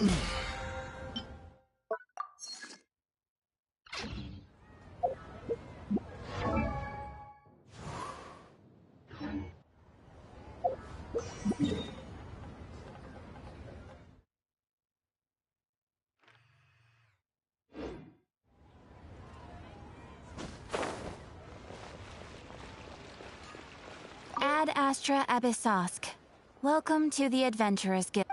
Ad Astra Abyssosk. Welcome to the Adventurers Guild.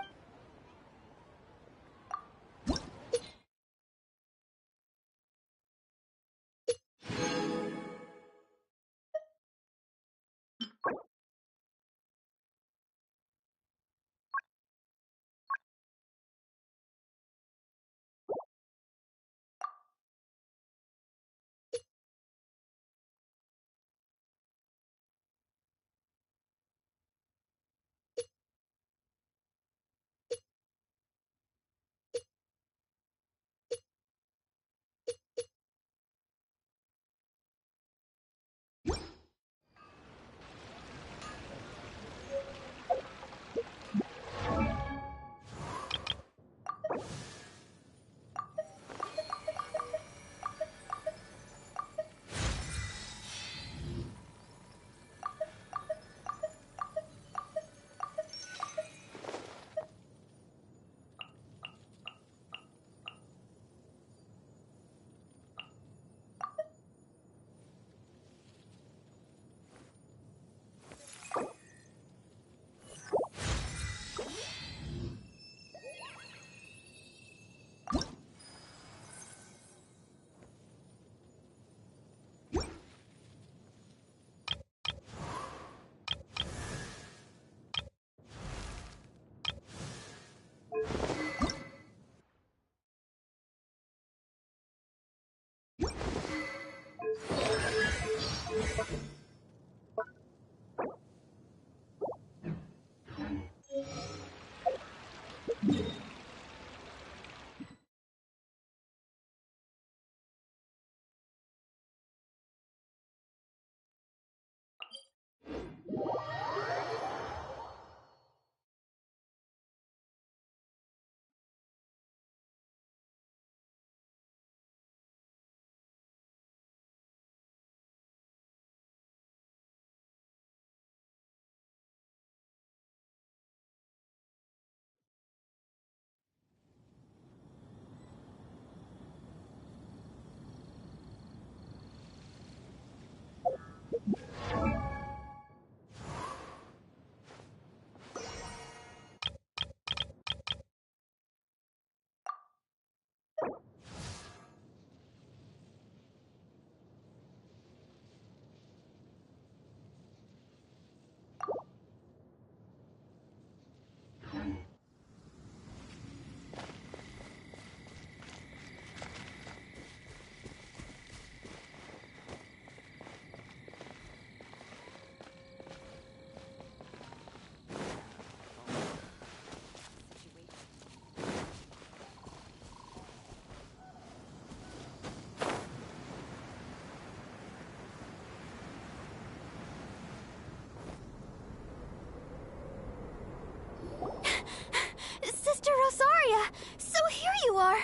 Sister Rosaria! So here you are!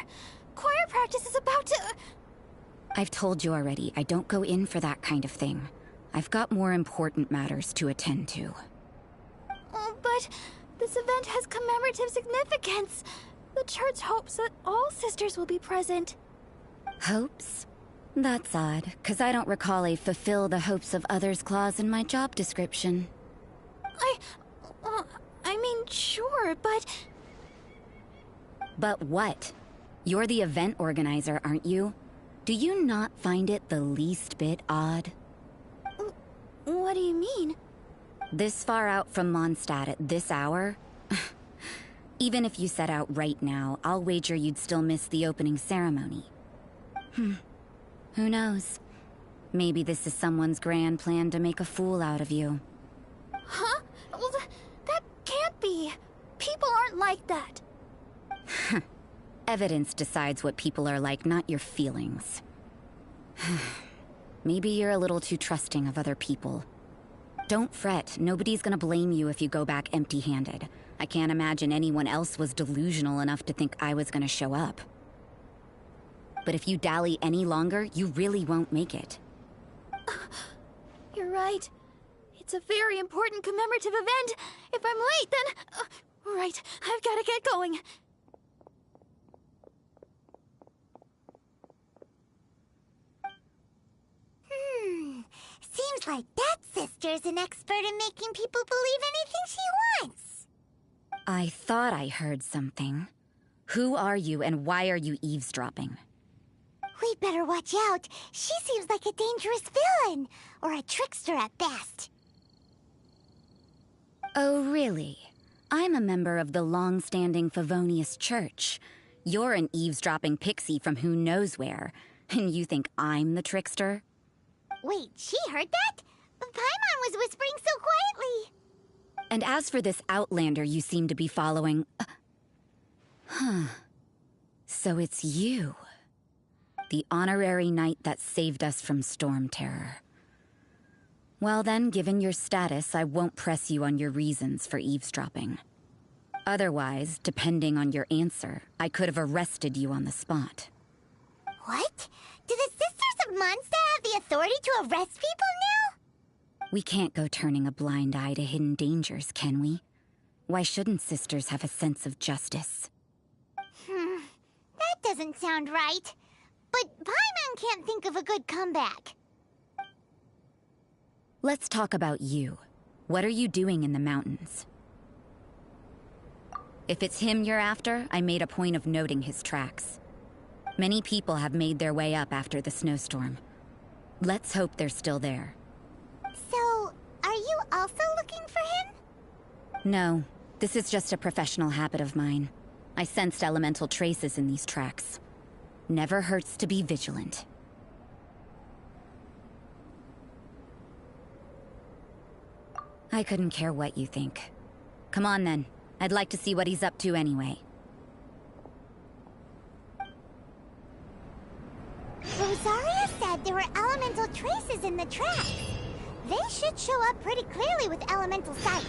Choir practice is about to... I've told you already, I don't go in for that kind of thing. I've got more important matters to attend to. Oh, but this event has commemorative significance. The church hopes that all sisters will be present. Hopes? That's odd, 'cause I don't recall a fulfill the hopes of others clause in my job description. I mean, sure, but... But what? You're the event organizer, aren't you? Do you not find it the least bit odd? What do you mean? This far out from Mondstadt at this hour? Even if you set out right now, I'll wager you'd still miss the opening ceremony. Who knows? Maybe this is someone's grand plan to make a fool out of you. Huh? Well, that can't be. People aren't like that. Evidence decides what people are like, not your feelings. Maybe you're a little too trusting of other people. Don't fret, nobody's gonna blame you if you go back empty-handed. I can't imagine anyone else was delusional enough to think I was gonna show up. But if you dally any longer, you really won't make it. You're right. It's a very important commemorative event. If I'm late, then... right, I've gotta get going. Seems like that sister's an expert in making people believe anything she wants. I thought I heard something. Who are you and why are you eavesdropping? We'd better watch out. She seems like a dangerous villain, or a trickster at best. Oh, really? I'm a member of the long-standing Favonius Church. You're an eavesdropping pixie from who knows where, and you think I'm the trickster? Wait, she heard that? Paimon was whispering so quietly. And as for this outlander you seem to be following... So it's you. The honorary knight that saved us from storm terror. Well then, given your status, I won't press you on your reasons for eavesdropping. Otherwise, depending on your answer, I could have arrested you on the spot. What? Do the Sisters of Mondstadt have the authority to arrest people now? We can't go turning a blind eye to hidden dangers, can we? Why shouldn't sisters have a sense of justice? That doesn't sound right. But Paimon can't think of a good comeback. Let's talk about you. What are you doing in the mountains? If it's him you're after, I made a point of noting his tracks. Many people have made their way up after the snowstorm. Let's hope they're still there. So, are you also looking for him? No, this is just a professional habit of mine. I sensed elemental traces in these tracks. Never hurts to be vigilant. I couldn't care what you think. Come on then. I'd like to see what he's up to anyway. Rosaria said there were elemental traces in the tracks. They should show up pretty clearly with elemental sight.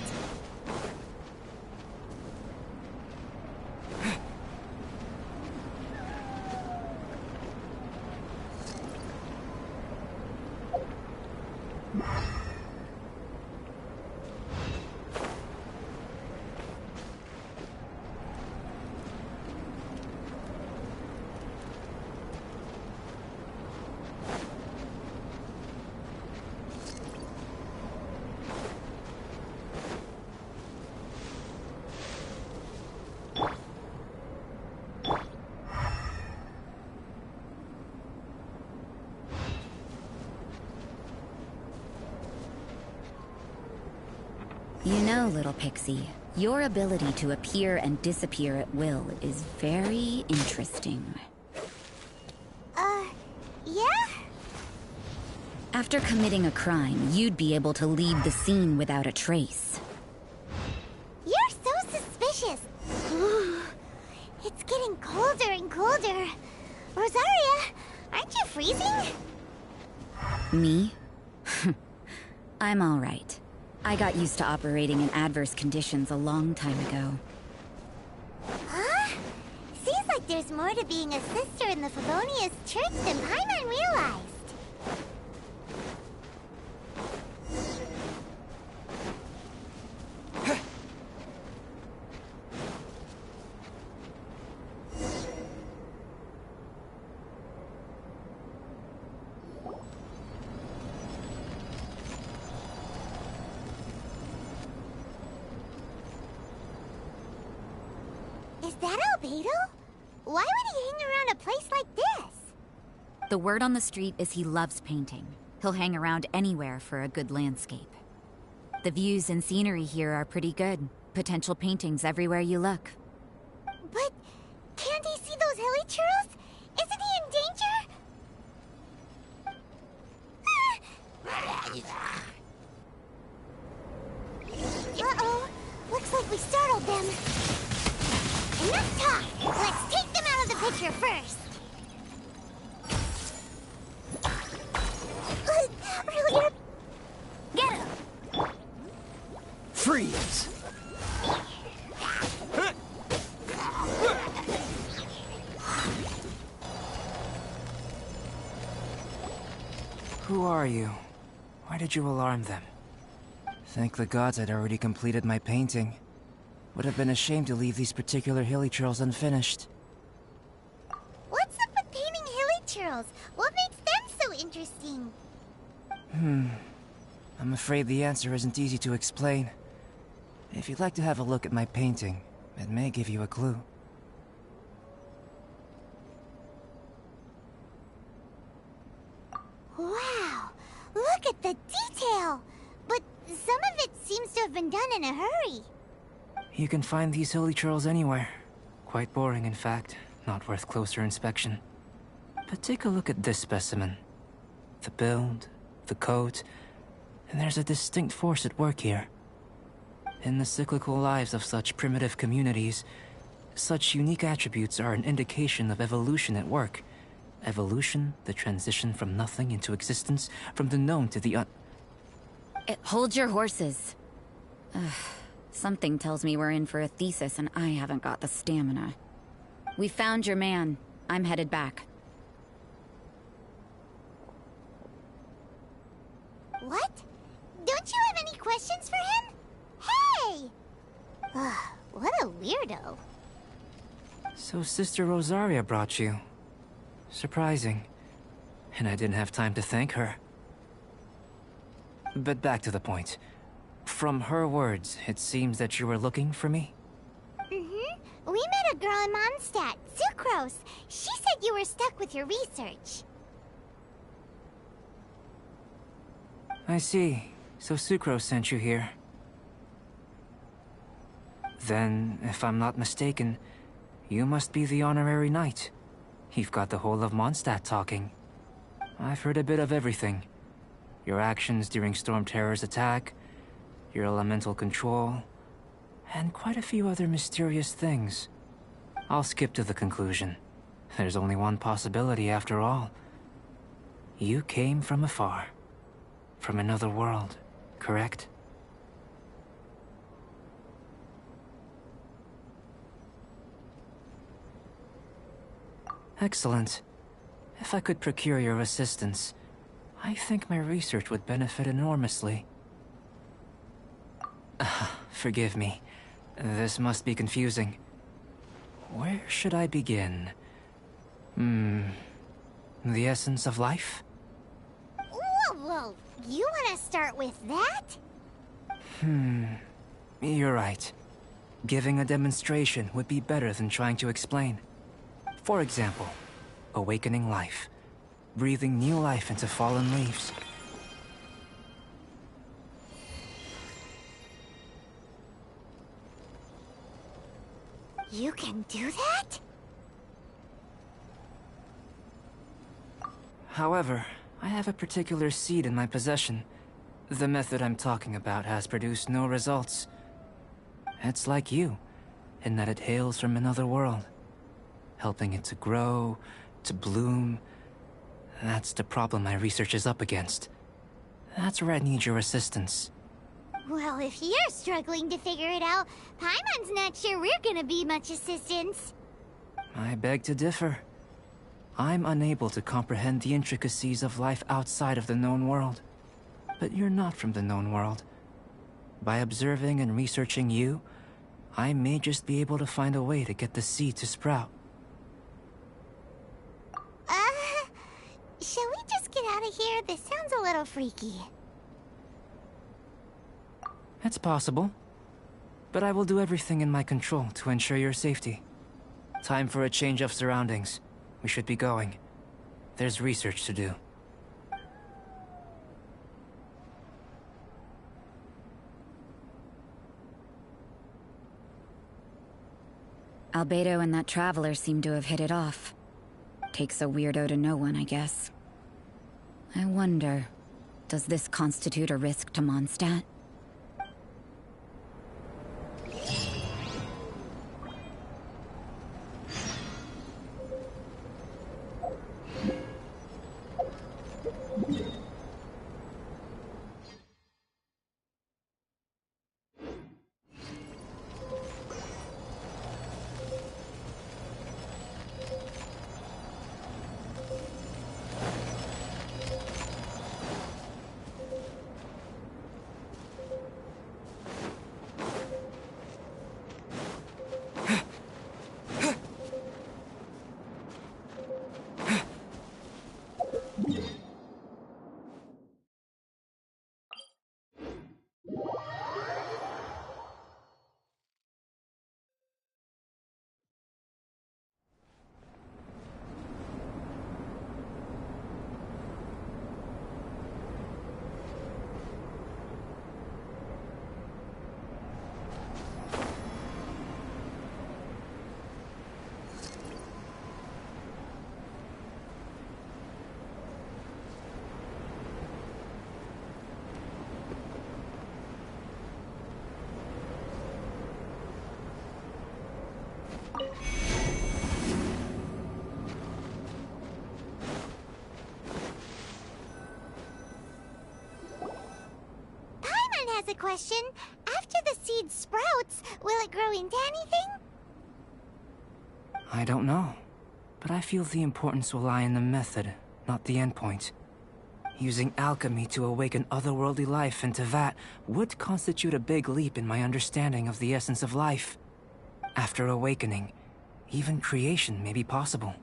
You know, little pixie, your ability to appear and disappear at will is very interesting. Yeah? After committing a crime, you'd be able to leave the scene without a trace. You're so suspicious. It's getting colder and colder. Rosaria, aren't you freezing? Me? I'm all right. I got used to operating in adverse conditions a long time ago. Huh? Seems like there's more to being a sister in the Favonius Church than Paimon realized. Is that ALBEDO? Why would he hang around a place like this? The word on the street is he loves painting. He'll hang around anywhere for a good landscape. The views and scenery here are pretty good. Potential paintings everywhere you look. But can't he see those hilly churros? Isn't he in danger? Uh-oh. Looks like we startled them. Enough talk! Let's take them out of the picture first! Get him! Freeze! Who are you? Why did you alarm them? Thank the gods I'd already completed my painting. Would have been a shame to leave these particular hilly churls unfinished. What's up with painting hilly churls? What makes them so interesting? I'm afraid the answer isn't easy to explain. If you'd like to have a look at my painting, it may give you a clue. Wow! Look at the detail! But some of it seems to have been done in a hurry. You can find these hilly churls anywhere. Quite boring, in fact. Not worth closer inspection. But take a look at this specimen. The build, the coat, and there's a distinct force at work here. In the cyclical lives of such primitive communities, such unique attributes are an indication of evolution at work. Evolution, the transition from nothing into existence, from the known to the Hold your horses. Something tells me we're in for a thesis and I haven't got the stamina. We found your man. I'm headed back. What? Don't you have any questions for him? Hey! What a weirdo. So Sister Rosaria brought you. Surprising. And I didn't have time to thank her. But back to the point. From her words, it seems that you were looking for me? Mm-hmm. We met a girl in Mondstadt, Sucrose. She said you were stuck with your research. I see. So Sucrose sent you here. Then, if I'm not mistaken, you must be the honorary knight. You've got the whole of Mondstadt talking. I've heard a bit of everything. Your actions during Storm Terror's attack, your elemental control, and quite a few other mysterious things. I'll skip to the conclusion. There's only one possibility after all. You came from afar. From another world, correct? Excellent. If I could procure your assistance, I think my research would benefit enormously. Forgive me. This must be confusing. Where should I begin? The essence of life? Whoa! You want to start with that? You're right. Giving a demonstration would be better than trying to explain. For example, awakening life. Breathing new life into fallen leaves. You can do that? However, I have a particular seed in my possession. The method I'm talking about has produced no results. It's like you, in that it hails from another world. Helping it to grow, to bloom. That's the problem my research is up against. That's where I need your assistance. Well, if you're struggling to figure it out, Paimon's not sure we're gonna be much assistance. I beg to differ. I'm unable to comprehend the intricacies of life outside of the known world. But you're not from the known world. By observing and researching you, I may just be able to find a way to get the seed to sprout. Shall we just get out of here? This sounds a little freaky. It's possible. But I will do everything in my control to ensure your safety. Time for a change of surroundings. We should be going. There's research to do. Albedo and that traveler seem to have hit it off. Takes a weirdo to know one, I guess. I wonder, does this constitute a risk to Mondstadt? question. After the seed sprouts, will it grow into anything? I don't know, but I feel the importance will lie in the method, not the endpoint. Using alchemy to awaken otherworldly life into that would constitute a big leap in my understanding of the essence of life. After awakening, even creation may be possible.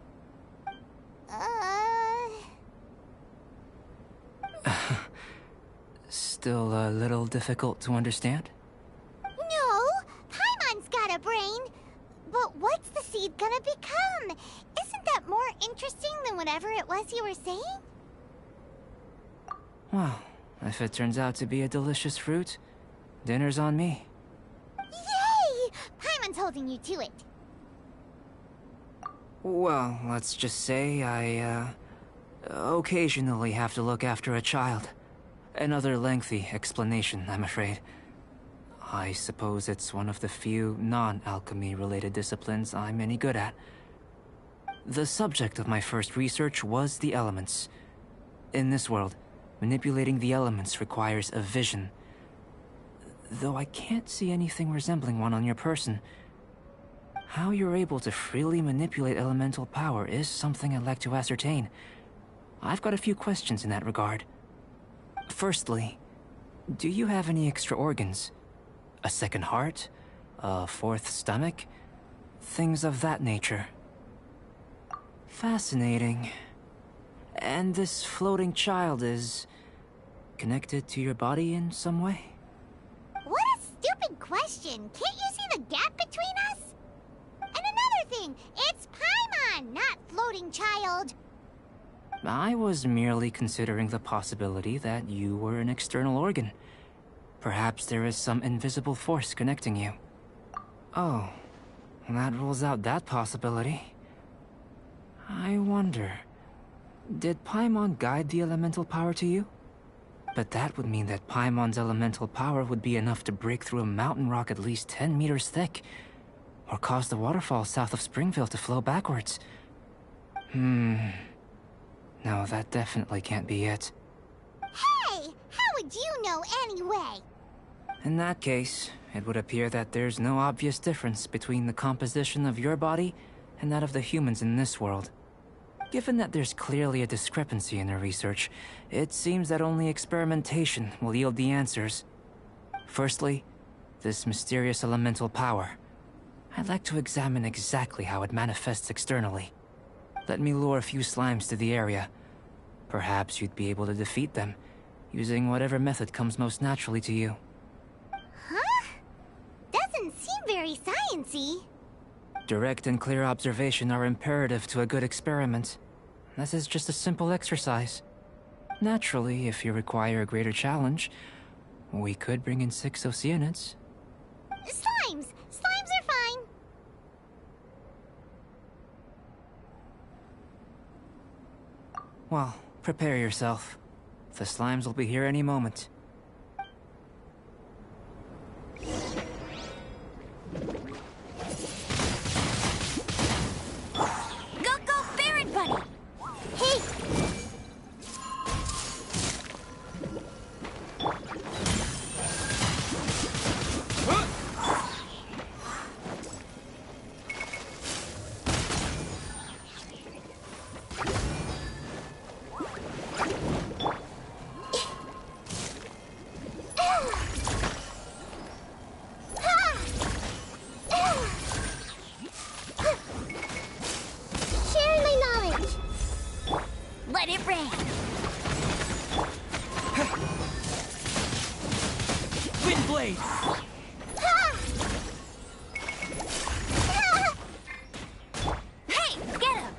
Still a little difficult to understand? No, Paimon's got a brain. But what's the seed gonna become? Isn't that more interesting than whatever it was you were saying? Well, if it turns out to be a delicious fruit, dinner's on me. Yay! Paimon's holding you to it. Well, let's just say I, occasionally have to look after a child. Another lengthy explanation, I'm afraid. I suppose it's one of the few non-alchemy-related disciplines I'm any good at. The subject of my first research was the elements. In this world, manipulating the elements requires a vision. Though I can't see anything resembling one on your person. How you're able to freely manipulate elemental power is something I'd like to ascertain. I've got a few questions in that regard. Firstly, do you have any extra organs? A second heart? A fourth stomach? Things of that nature. Fascinating. And this floating child is connected to your body in some way? What a stupid question! Can't you see the gap between us? And another thing, it's Paimon, not floating child. I was merely considering the possibility that you were an external organ. Perhaps there is some invisible force connecting you. Oh, that rules out that possibility. I wonder, did Paimon guide the elemental power to you? But that would mean that Paimon's elemental power would be enough to break through a mountain rock at least 10 meters thick, or cause the waterfall south of Springfield to flow backwards. No, that definitely can't be it. Hey! How would you know anyway? In that case, it would appear that there's no obvious difference between the composition of your body and that of the humans in this world. Given that there's clearly a discrepancy in their research, it seems that only experimentation will yield the answers. Firstly, this mysterious elemental power. I'd like to examine exactly how it manifests externally. Let me lure a few slimes to the area. Perhaps you'd be able to defeat them, using whatever method comes most naturally to you. Huh? Doesn't seem very sciencey. Direct and clear observation are imperative to a good experiment. This is just a simple exercise. Naturally, if you require a greater challenge, we could bring in 6 Oceanids. Slimes! Slimes are fine. Well, prepare yourself. The slimes will be here any moment. Go, Ferret Bunny! Hey! Share my knowledge! Let it rain! Windblade! Hey, get him!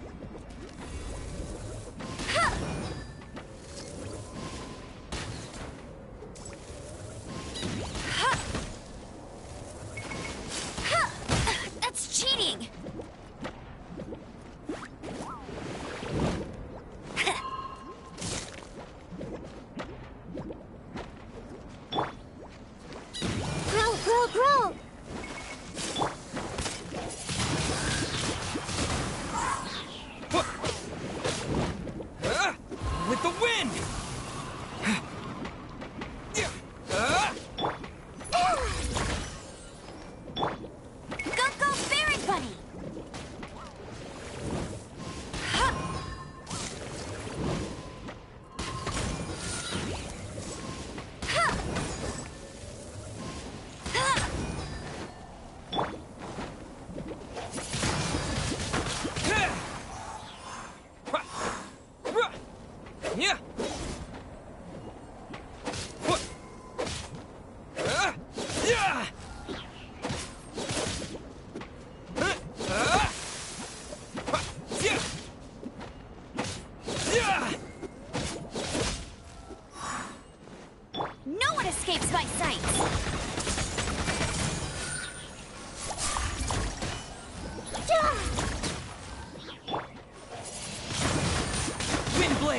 That's cheating!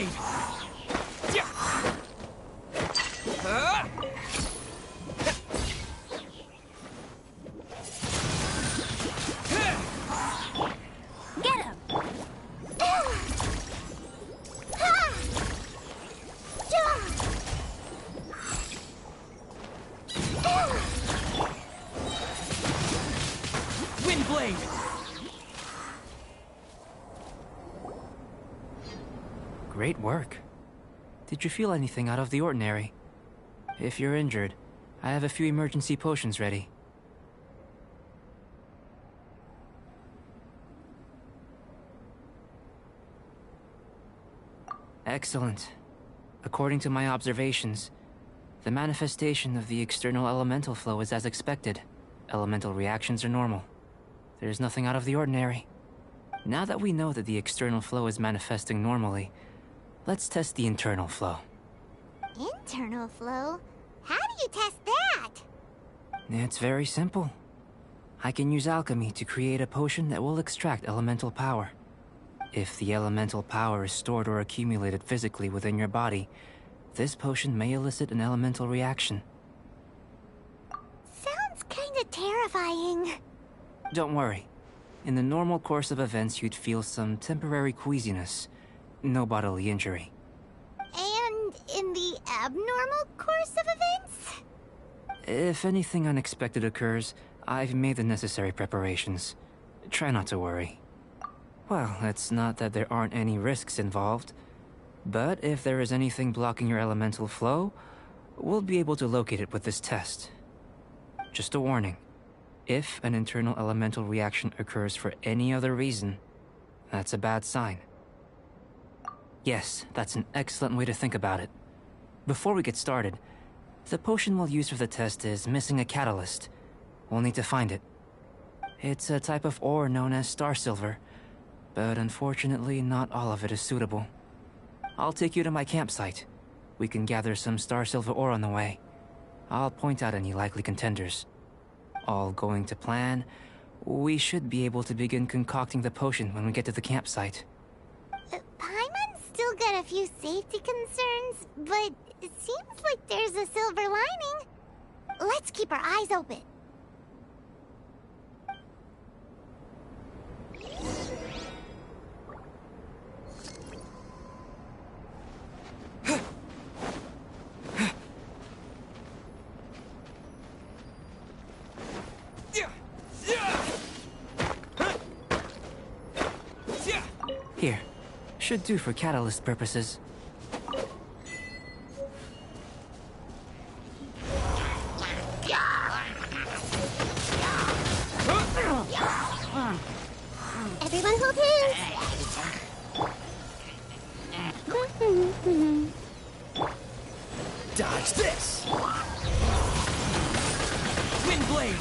blade! Get him! Wind blade! Great work. Did you feel anything out of the ordinary? If you're injured, I have a few emergency potions ready. Excellent. According to my observations, the manifestation of the external elemental flow is as expected. Elemental reactions are normal. There's nothing out of the ordinary. Now that we know that the external flow is manifesting normally, let's test the internal flow. Internal flow? How do you test that? It's very simple. I can use alchemy to create a potion that will extract elemental power. If the elemental power is stored or accumulated physically within your body, this potion may elicit an elemental reaction. Sounds kinda terrifying. Don't worry. In the normal course of events, you'd feel some temporary queasiness. No bodily injury. And in the abnormal course of events? If anything unexpected occurs, I've made the necessary preparations. Try not to worry. Well, it's not that there aren't any risks involved. But if there is anything blocking your elemental flow, we'll be able to locate it with this test. Just a warning. If an internal elemental reaction occurs for any other reason, that's a bad sign. Yes, that's an excellent way to think about it. Before we get started, the potion we'll use for the test is missing a catalyst. We'll need to find it. It's a type of ore known as star silver, but unfortunately not all of it is suitable. I'll take you to my campsite. We can gather some star silver ore on the way. I'll point out any likely contenders. All going to plan, we should be able to begin concocting the potion when we get to the campsite. Paimon's still got a few safety concerns, but it seems like there's a silver lining. Let's keep our eyes open. Here. Should do for catalyst purposes. Everyone hold hands. Dodge this! Wind blade!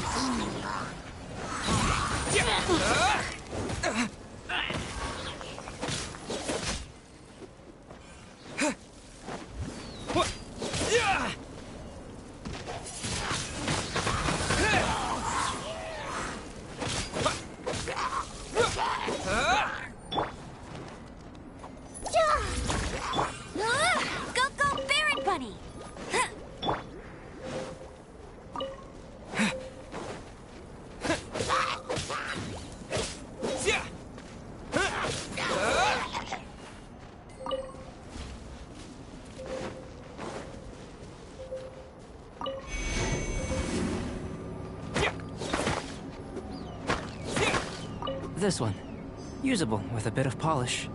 Go, Baron Bunny! This one. Usable with a bit of polish.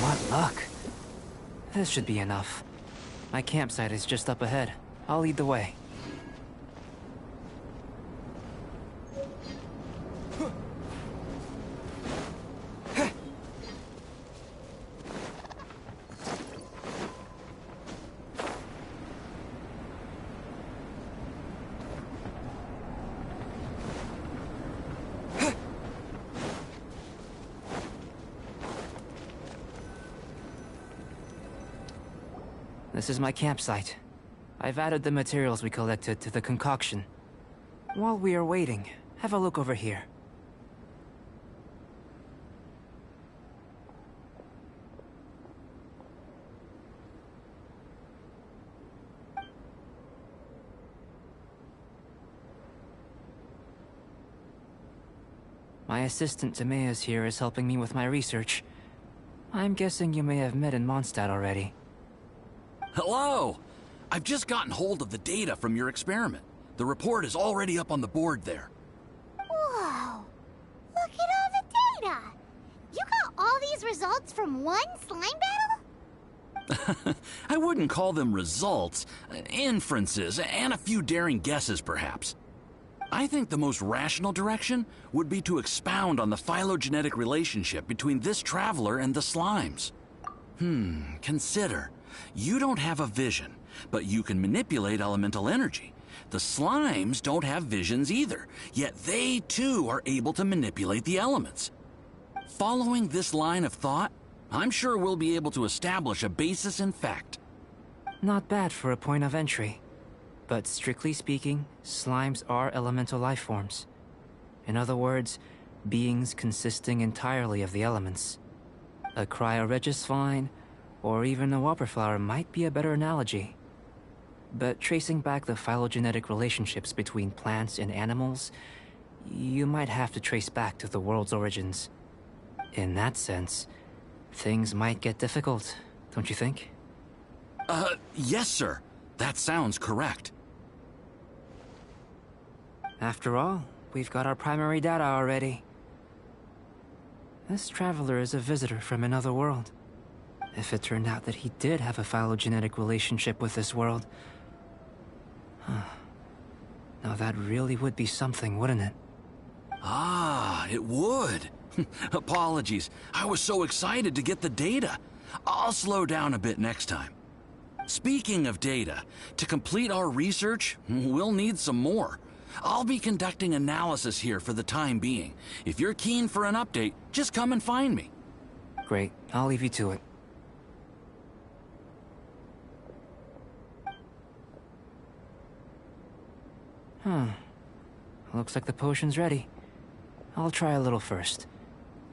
What luck. This should be enough. My campsite is just up ahead. I'll lead the way. This is my campsite. I've added the materials we collected to the concoction. While we are waiting, have a look over here. My assistant Timaeus here is helping me with my research. I'm guessing you may have met in Mondstadt already. Hello! I've just gotten hold of the data from your experiment. The report is already up on the board there. Whoa! Look at all the data! You got all these results from one slime battle? I wouldn't call them results, inferences, and a few daring guesses perhaps. I think the most rational direction would be to expound on the phylogenetic relationship between this traveler and the slimes. Consider. You don't have a vision, but you can manipulate elemental energy. The slimes don't have visions either, yet they too are able to manipulate the elements. Following this line of thought, I'm sure we'll be able to establish a basis in fact. Not bad for a point of entry. But strictly speaking, slimes are elemental life forms. In other words, beings consisting entirely of the elements. A cryoregisvine, or even a whopperflower might be a better analogy. But tracing back the phylogenetic relationships between plants and animals, you might have to trace back to the world's origins. In that sense, things might get difficult, don't you think? Yes, sir. That sounds correct. After all, we've got our primary data already. This traveler is a visitor from another world. If it turned out that he did have a phylogenetic relationship with this world... Now that really would be something, wouldn't it? Ah, it would. Apologies. I was so excited to get the data. I'll slow down a bit next time. Speaking of data, to complete our research, we'll need some more. I'll be conducting analysis here for the time being. If you're keen for an update, just come and find me. Great. I'll leave you to it. Looks like the potion's ready. I'll try a little first.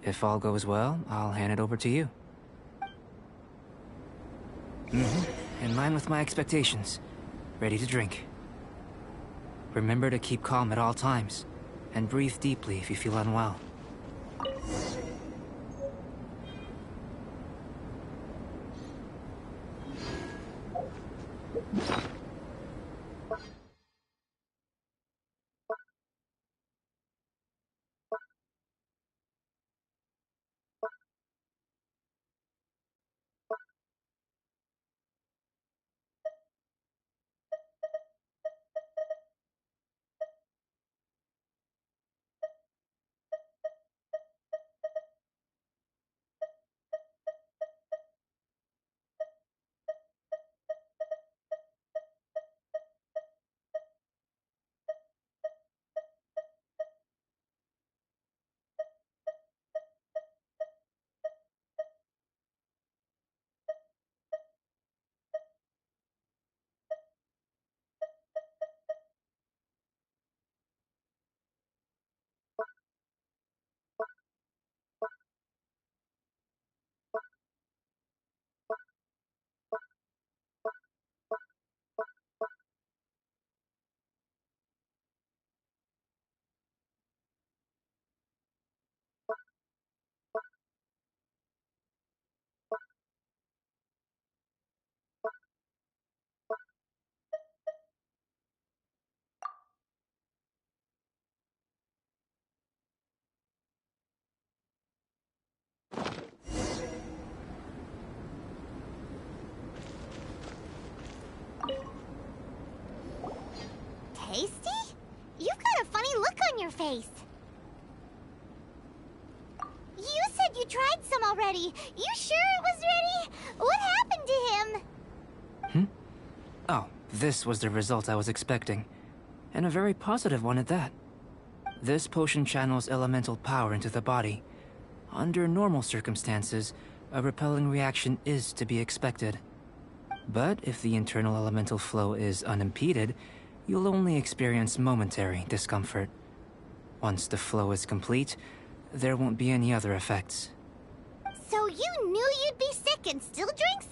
If all goes well, I'll hand it over to you. In line with my expectations. Ready to drink. Remember to keep calm at all times, and breathe deeply if you feel unwell. Tasty? You've got a funny look on your face. You said you tried some already. You sure it was ready? What happened to him? Oh, this was the result I was expecting. And a very positive one at that. This potion channels elemental power into the body. Under normal circumstances, a repelling reaction is to be expected. But if the internal elemental flow is unimpeded, you'll only experience momentary discomfort. Once the flow is complete, there won't be any other effects. So you knew you'd be sick and still drink some?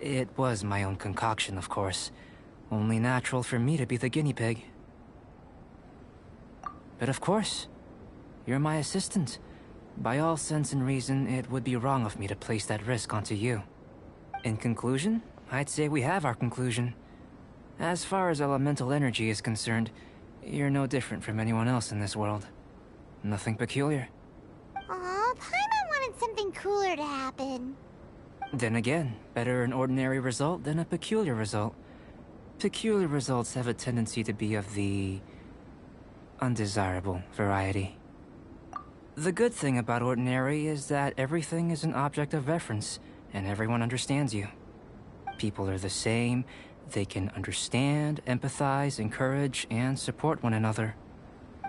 It was my own concoction, of course. Only natural for me to be the guinea pig. But of course, you're my assistant. By all sense and reason, it would be wrong of me to place that risk onto you. In conclusion, I'd say we have our conclusion. As far as elemental energy is concerned, you're no different from anyone else in this world. Nothing peculiar. Aw, Paimon wanted something cooler to happen. Then again, better an ordinary result than a peculiar result. Peculiar results have a tendency to be of the undesirable variety. The good thing about ordinary is that everything is an object of reference, and everyone understands you. People are the same. They can understand, empathize, encourage, and support one another.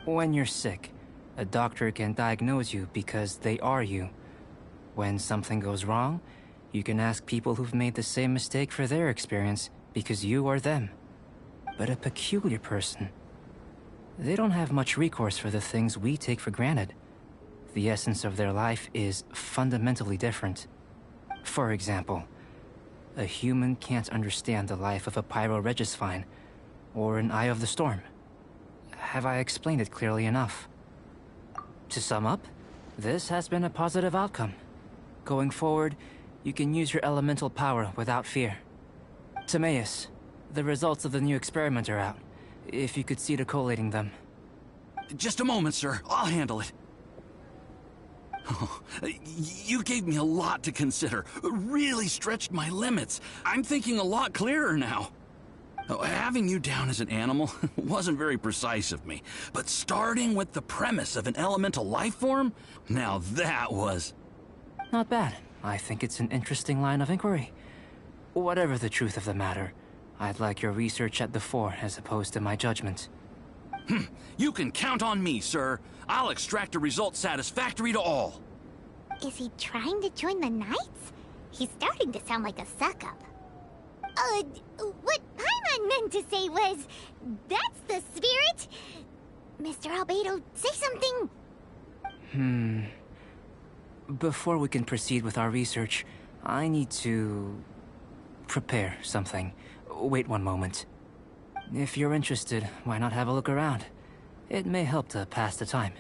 When you're sick, a doctor can diagnose you because they are you. When something goes wrong, you can ask people who've made the same mistake for their experience because you are them. But a peculiar person, they don't have much recourse for the things we take for granted. The essence of their life is fundamentally different. For example, a human can't understand the life of a pyroregisvine or an eye of the storm. Have I explained it clearly enough? To sum up, this has been a positive outcome. Going forward, you can use your elemental power without fear. Timaeus, the results of the new experiment are out. If you could see to collating them. Just a moment, sir. I'll handle it. Oh, you gave me a lot to consider. Really stretched my limits. I'm thinking a lot clearer now. Having you down as an animal wasn't very precise of me, but starting with the premise of an elemental life form, now that was... Not bad. I think it's an interesting line of inquiry. Whatever the truth of the matter, I'd like your research at the fore as opposed to my judgment. You can count on me, sir. I'll extract a result satisfactory to all. Is he trying to join the Knights? He's starting to sound like a suck-up. What Paimon meant to say was, that's the spirit! Mr. Albedo, say something! Before we can proceed with our research, I need to... prepare something. Wait one moment. If you're interested, why not have a look around? It may help to pass the time.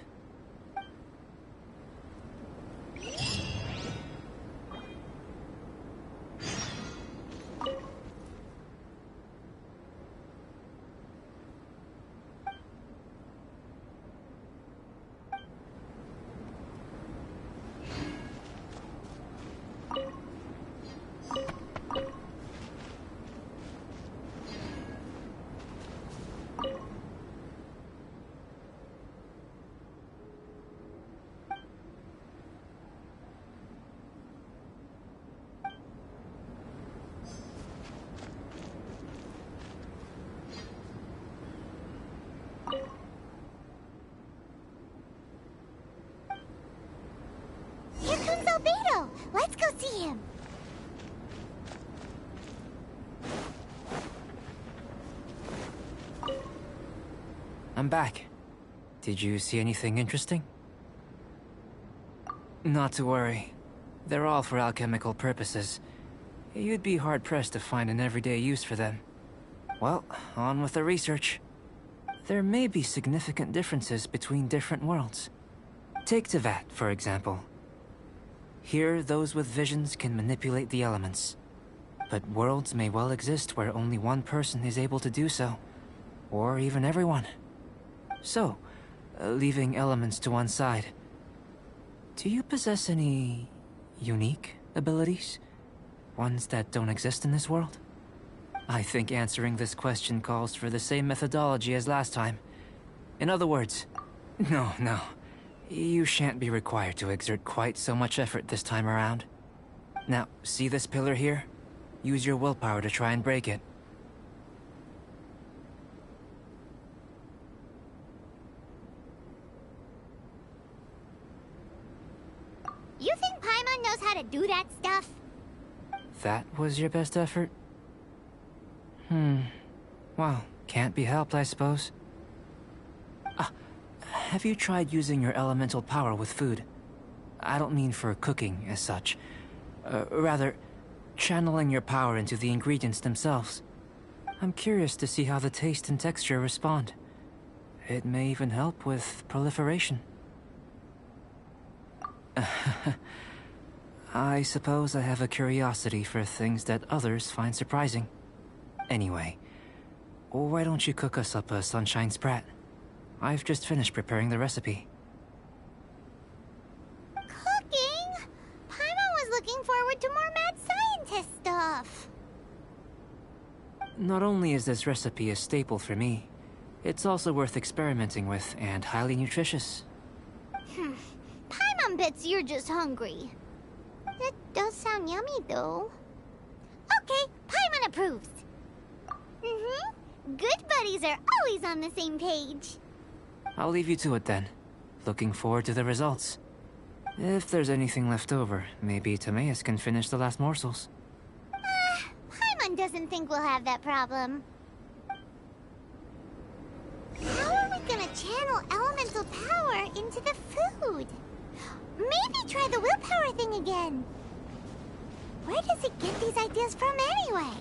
Here comes Albedo! Let's go see him! I'm back. Did you see anything interesting? Not to worry. They're all for alchemical purposes. You'd be hard-pressed to find an everyday use for them. Well, on with the research. There may be significant differences between different worlds. Take Tevat, for example. Here, those with visions can manipulate the elements. But worlds may well exist where only one person is able to do so. Or even everyone. So, leaving elements to one side, do you possess any unique abilities? Ones that don't exist in this world? I think answering this question calls for the same methodology as last time. In other words, no. You shan't be required to exert quite so much effort this time around. Now, see this pillar here? Use your willpower to try and break it. You think Paimon knows knows how to do that stuff. That was your best effort? Well, can't be helped, I suppose. Have you tried using your elemental power with food? I don't mean for cooking, as such. Rather, channeling your power into the ingredients themselves. I'm curious to see how the taste and texture respond. It may even help with proliferation. I suppose I have a curiosity for things that others find surprising. Anyway, why don't you cook us up a sunshine sprat? I've just finished preparing the recipe. Cooking? Paimon was looking forward to more mad scientist stuff. Not only is this recipe a staple for me, it's also worth experimenting with and highly nutritious. Paimon bets you're just hungry. It does sound yummy, though. Okay, Paimon approves. Good buddies are always on the same page. I'll leave you to it then. Looking forward to the results. If there's anything left over, maybe Timaeus can finish the last morsels. Paimon doesn't think we'll have that problem. How are we gonna channel elemental power into the food? Maybe try the willpower thing again. Where does it get these ideas from anyway?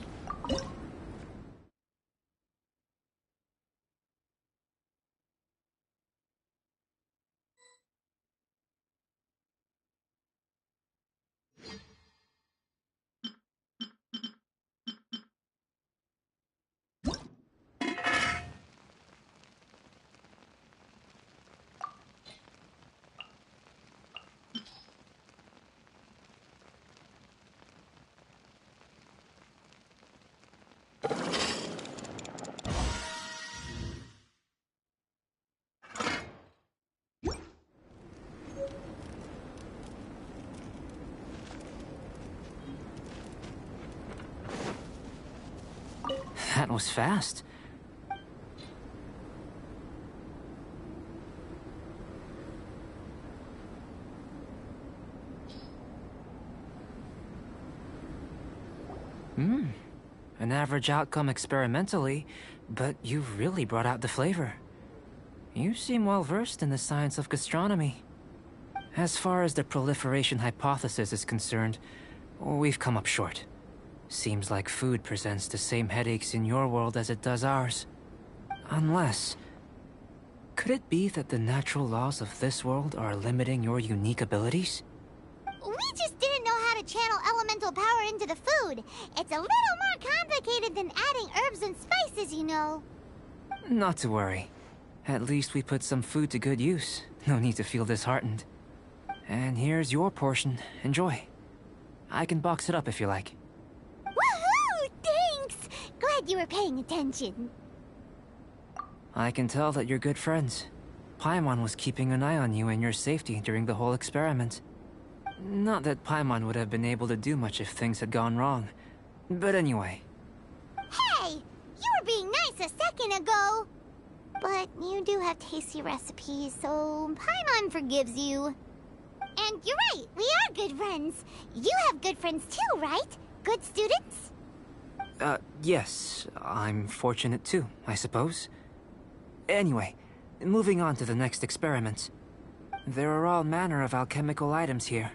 That was fast. An average outcome experimentally, but you've really brought out the flavor. You seem well versed in the science of gastronomy. As far as the proliferation hypothesis is concerned, we've come up short. Seems like food presents the same headaches in your world as it does ours. Unless... could it be that the natural laws of this world are limiting your unique abilities? We just didn't know how to channel elemental power into the food. It's a little more complicated than adding herbs and spices, you know. Not to worry. At least we put some food to good use. No need to feel disheartened. And here's your portion. Enjoy. I can box it up if you like. Woohoo! Thanks! Glad you were paying attention. I can tell that you're good friends. Paimon was keeping an eye on you and your safety during the whole experiment. Not that Paimon would have been able to do much if things had gone wrong. But anyway. Hey! You were being nice a second ago! But you do have tasty recipes, so Paimon forgives you. And you're right, we are good friends. You have good friends too, right? Good students? Yes. I'm fortunate too, I suppose. Anyway, moving on to the next experiment. There are all manner of alchemical items here.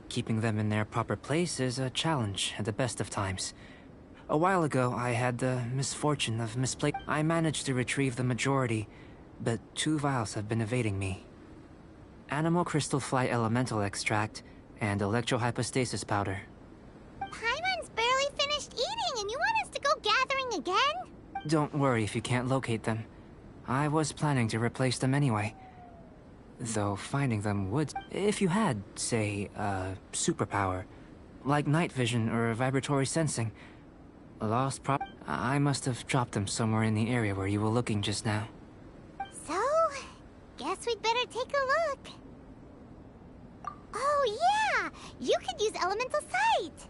Keeping them in their proper place is a challenge at the best of times. A while ago, I had the misfortune of misplacing. I managed to retrieve the majority, but 2 vials have been evading me. Animal crystal fly elemental extract and electrohypostasis powder. Paimon's barely finished eating and you want us to go gathering again? Don't worry if you can't locate them. I was planning to replace them anyway. Though finding them would... If you had, say, a superpower, like night vision or vibratory sensing, lost prop... I must have dropped them somewhere in the area where you were looking just now. So, guess we'd better take a look. Oh yeah! You could use elemental sight!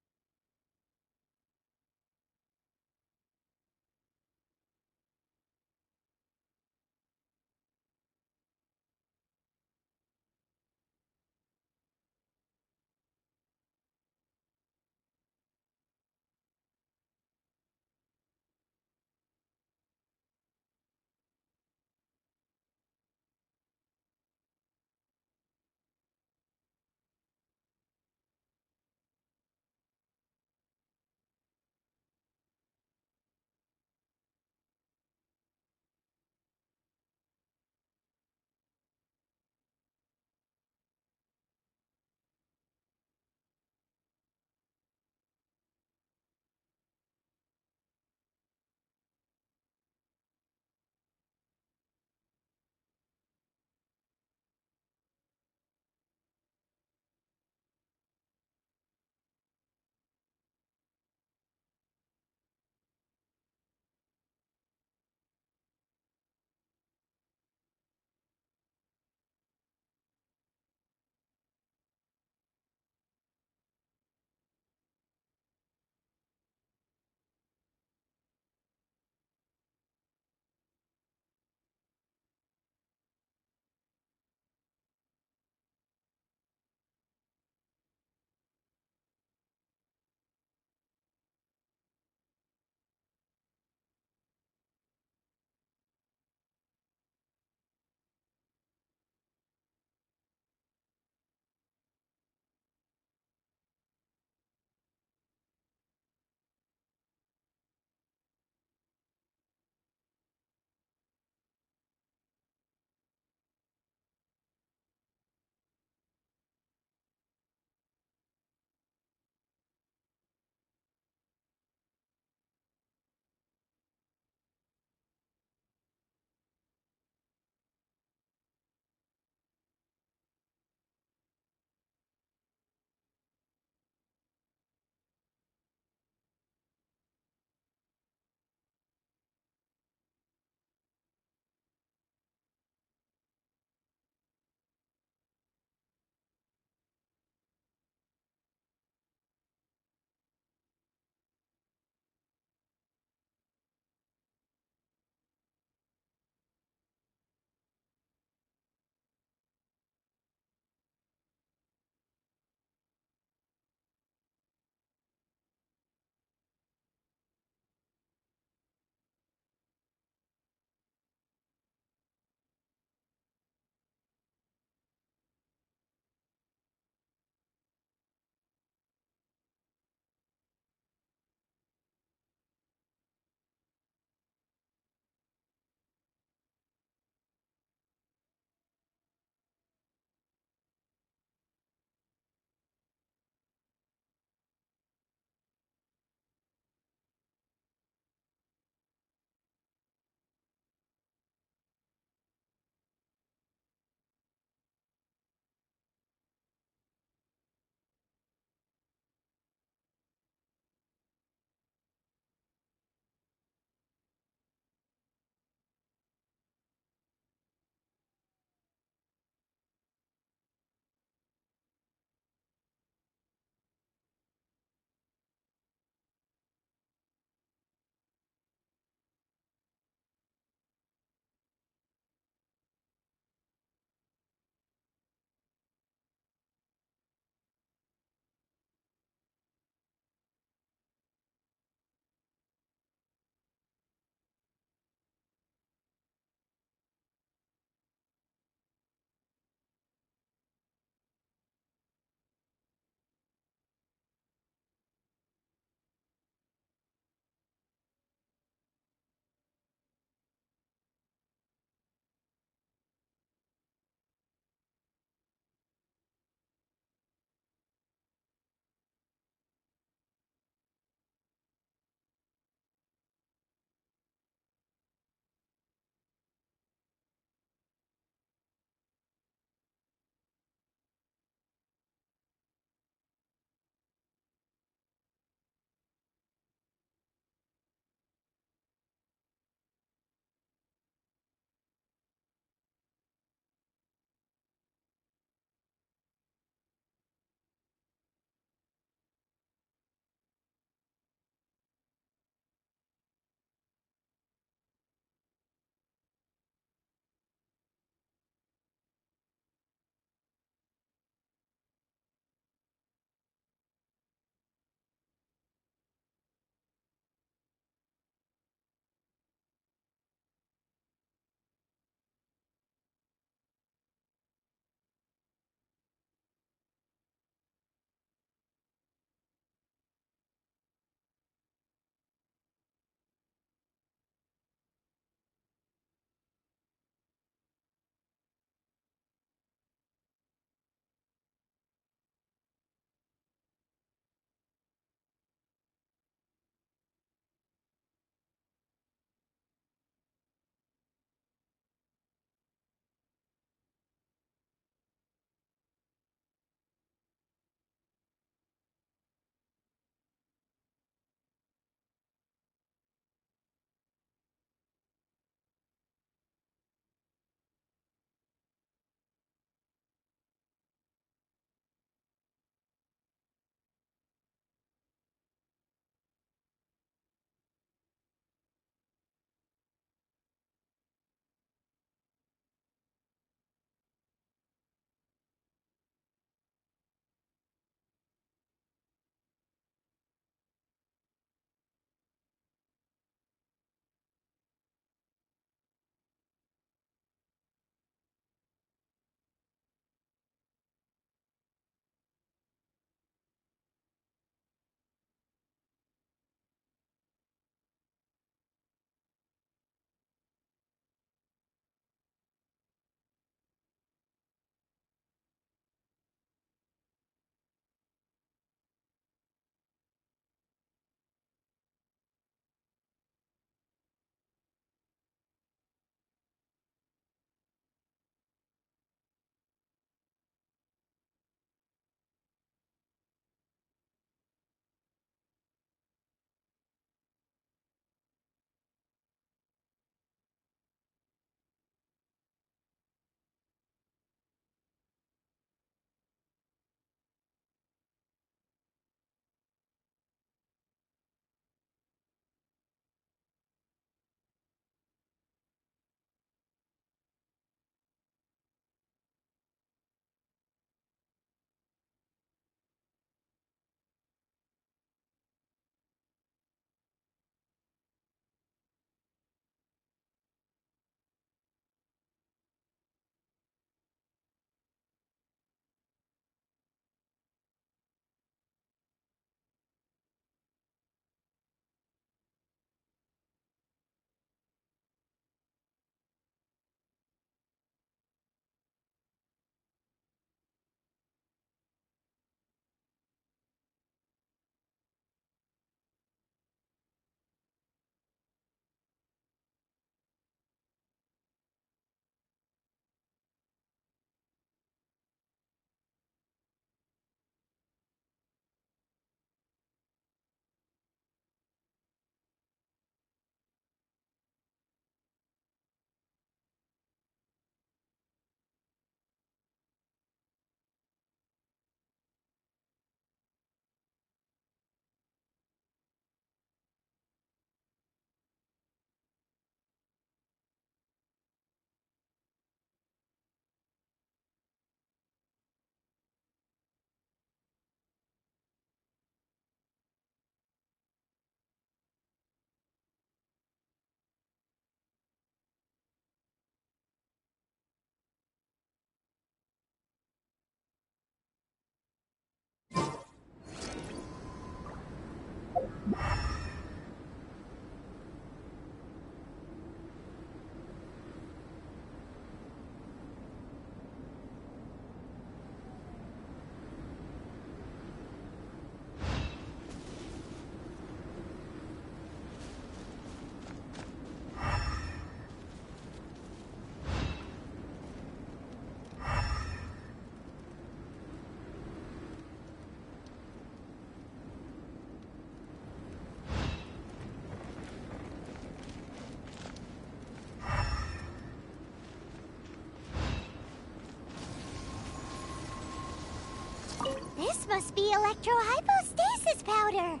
must be electrohypostasis powder.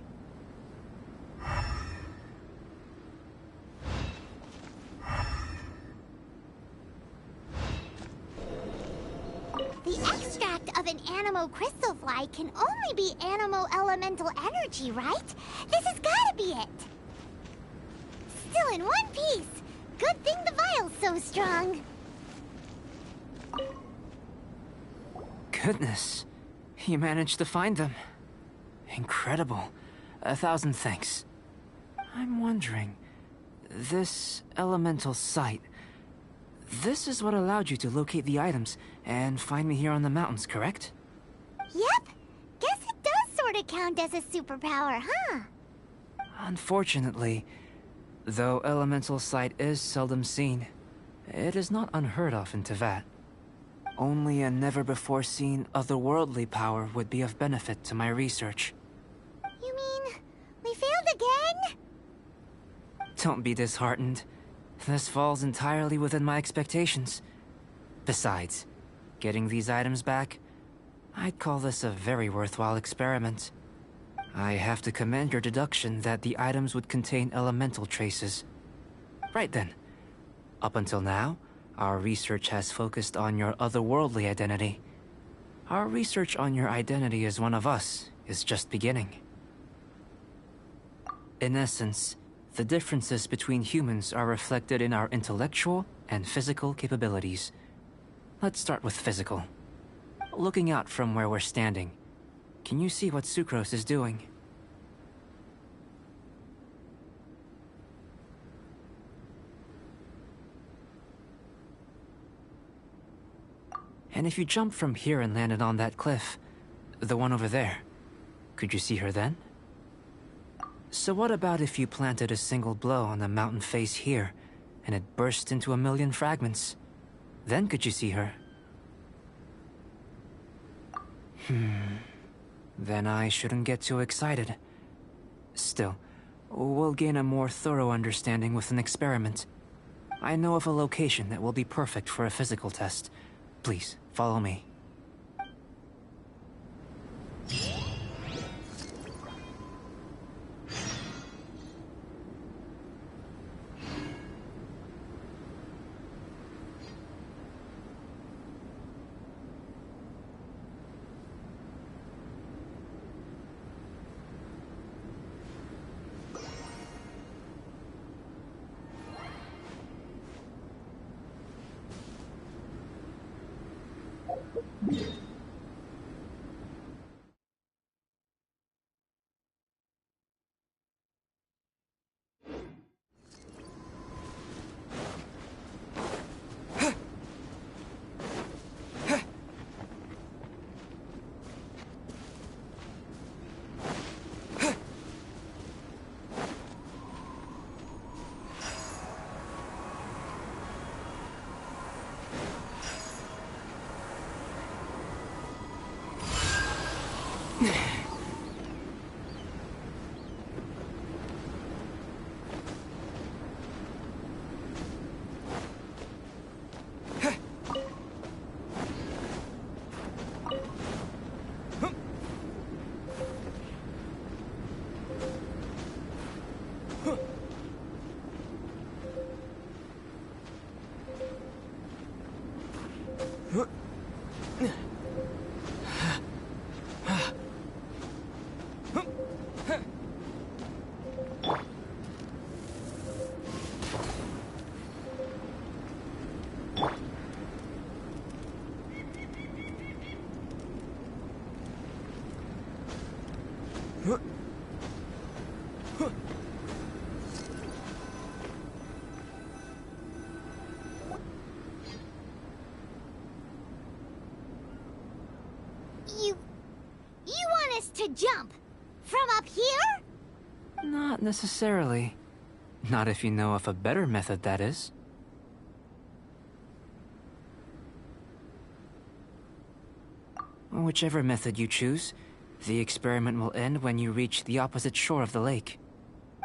The extract of an animo crystal fly can only be animo elemental energy, right? This has gotta be it. Still in one piece. Good thing the vial's so strong. Goodness, you managed to find them. Incredible. 1,000 thanks. I'm wondering, this elemental sight, this is what allowed you to locate the items and find me here on the mountains, correct? Yep. Guess it does sort of count as a superpower, huh? Unfortunately, though elemental sight is seldom seen, it is not unheard of in Teyvat. Only a never-before-seen otherworldly power would be of benefit to my research. You mean, we failed again? Don't be disheartened. This falls entirely within my expectations. Besides, getting these items back, I'd call this a very worthwhile experiment. I have to commend your deduction that the items would contain elemental traces. Right then. Up until now, our research has focused on your otherworldly identity. Our research on your identity as one of us is just beginning. In essence, the differences between humans are reflected in our intellectual and physical capabilities. Let's start with physical. Looking out from where we're standing, can you see what Sucrose is doing? And if you jumped from here and landed on that cliff, the one over there, could you see her then? So what about if you planted a single blow on the mountain face here, and it burst into 1,000,000 fragments? Then could you see her? Then I shouldn't get too excited. Still, we'll gain a more thorough understanding with an experiment. I know of a location that will be perfect for a physical test. Please, follow me. You want us to jump? From up here? Not necessarily. Not if you know of a better method, that is. Whichever method you choose, the experiment will end when you reach the opposite shore of the lake.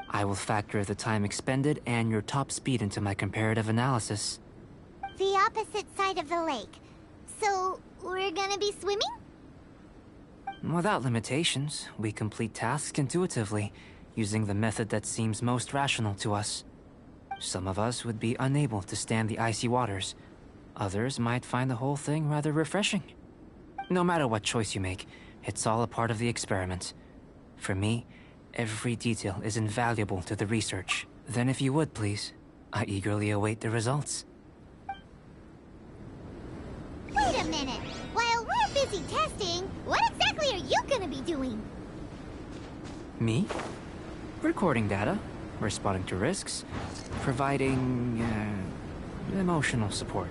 I will factor the time expended and your top speed into my comparative analysis. The opposite side of the lake. So, we're gonna be swimming? Without limitations, we complete tasks intuitively, using the method that seems most rational to us. Some of us would be unable to stand the icy waters. Others might find the whole thing rather refreshing. No matter what choice you make, it's all a part of the experiment. For me, every detail is invaluable to the research. Then if you would, please, I eagerly await the results. Wait a minute! While we're busy testing, what exactly are you gonna be doing? Me? Recording data, responding to risks, providing, emotional support.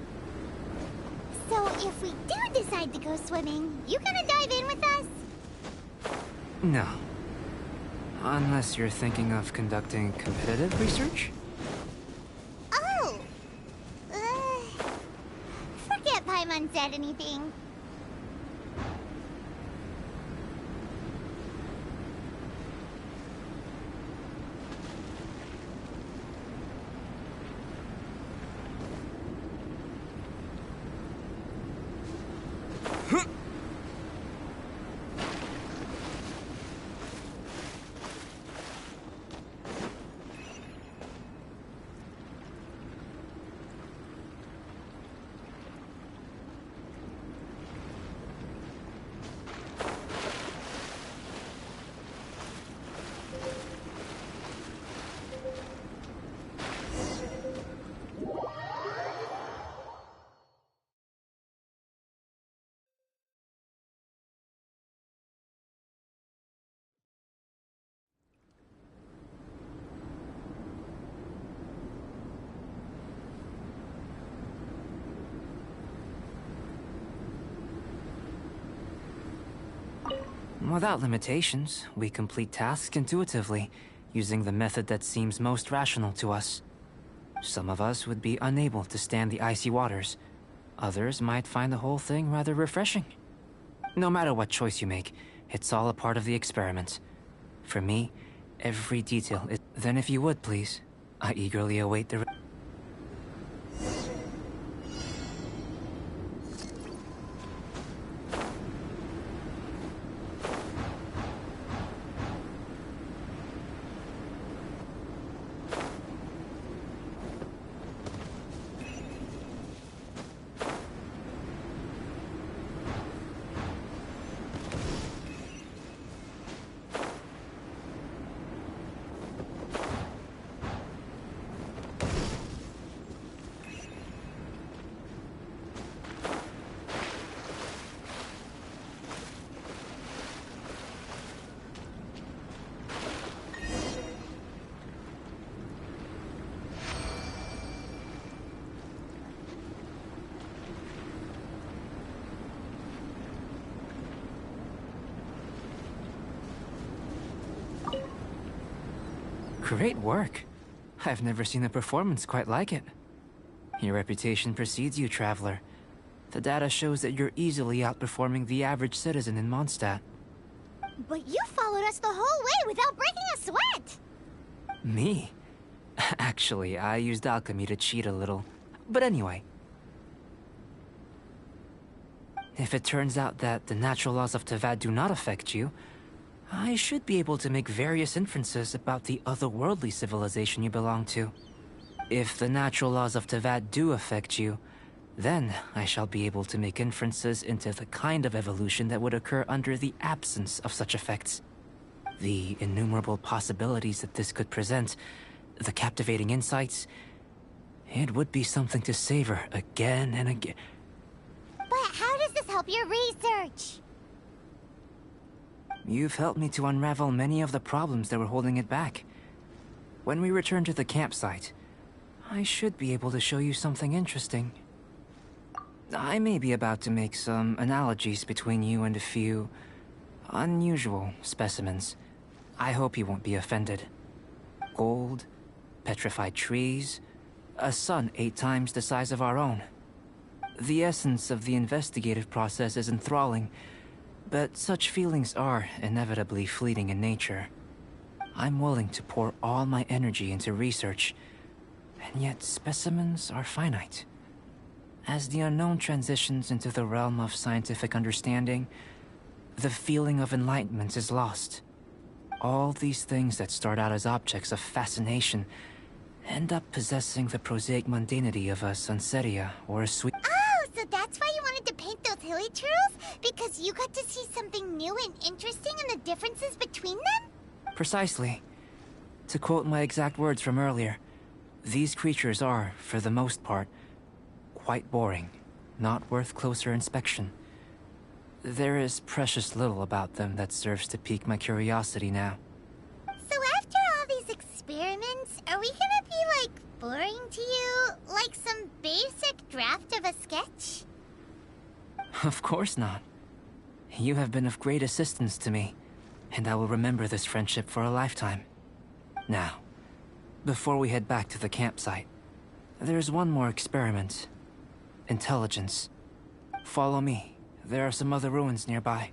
So if we do decide to go swimming, you gonna dive in with us? No. Unless you're thinking of conducting competitive research? Oh! Forget Paimon said anything. Without limitations, we complete tasks intuitively, using the method that seems most rational to us. Some of us would be unable to stand the icy waters. Others might find the whole thing rather refreshing. No matter what choice you make, it's all a part of the experiment. For me, every detail is... Then if you would, please, I eagerly await the... Great work. I've never seen a performance quite like it. Your reputation precedes you, Traveler. The data shows that you're easily outperforming the average citizen in Mondstadt. But you followed us the whole way without breaking a sweat! Me? Actually, I used alchemy to cheat a little. But anyway. If it turns out that the natural laws of Tavad do not affect you, I should be able to make various inferences about the otherworldly civilization you belong to. If the natural laws of Tavad do affect you, then I shall be able to make inferences into the kind of evolution that would occur under the absence of such effects. The innumerable possibilities that this could present, the captivating insights, it would be something to savor again and again. But how does this help your research? You've helped me to unravel many of the problems that were holding it back. When we return to the campsite, I should be able to show you something interesting. I may be about to make some analogies between you and a few unusual specimens. I hope you won't be offended. Gold, petrified trees, a sun 8 times the size of our own. The essence of the investigative process is enthralling, but such feelings are inevitably fleeting in nature. I'm willing to pour all my energy into research, and yet specimens are finite. As the unknown transitions into the realm of scientific understanding, the feeling of enlightenment is lost. All these things that start out as objects of fascination end up possessing the prosaic mundanity of a Sunsetia or a sweet... Oh, so that's why you wanted to paint those hilly turtles? Because you got to see something new and interesting in the differences between them? Precisely. To quote my exact words from earlier, these creatures are, for the most part, quite boring, not worth closer inspection. There is precious little about them that serves to pique my curiosity now. So after all these experiments, are we gonna be, like, boring to you? Like some basic draft of a sketch? Of course not. You have been of great assistance to me, and I will remember this friendship for a lifetime. Now, before we head back to the campsite, there's one more experiment. Intelligence. Follow me. There are some other ruins nearby.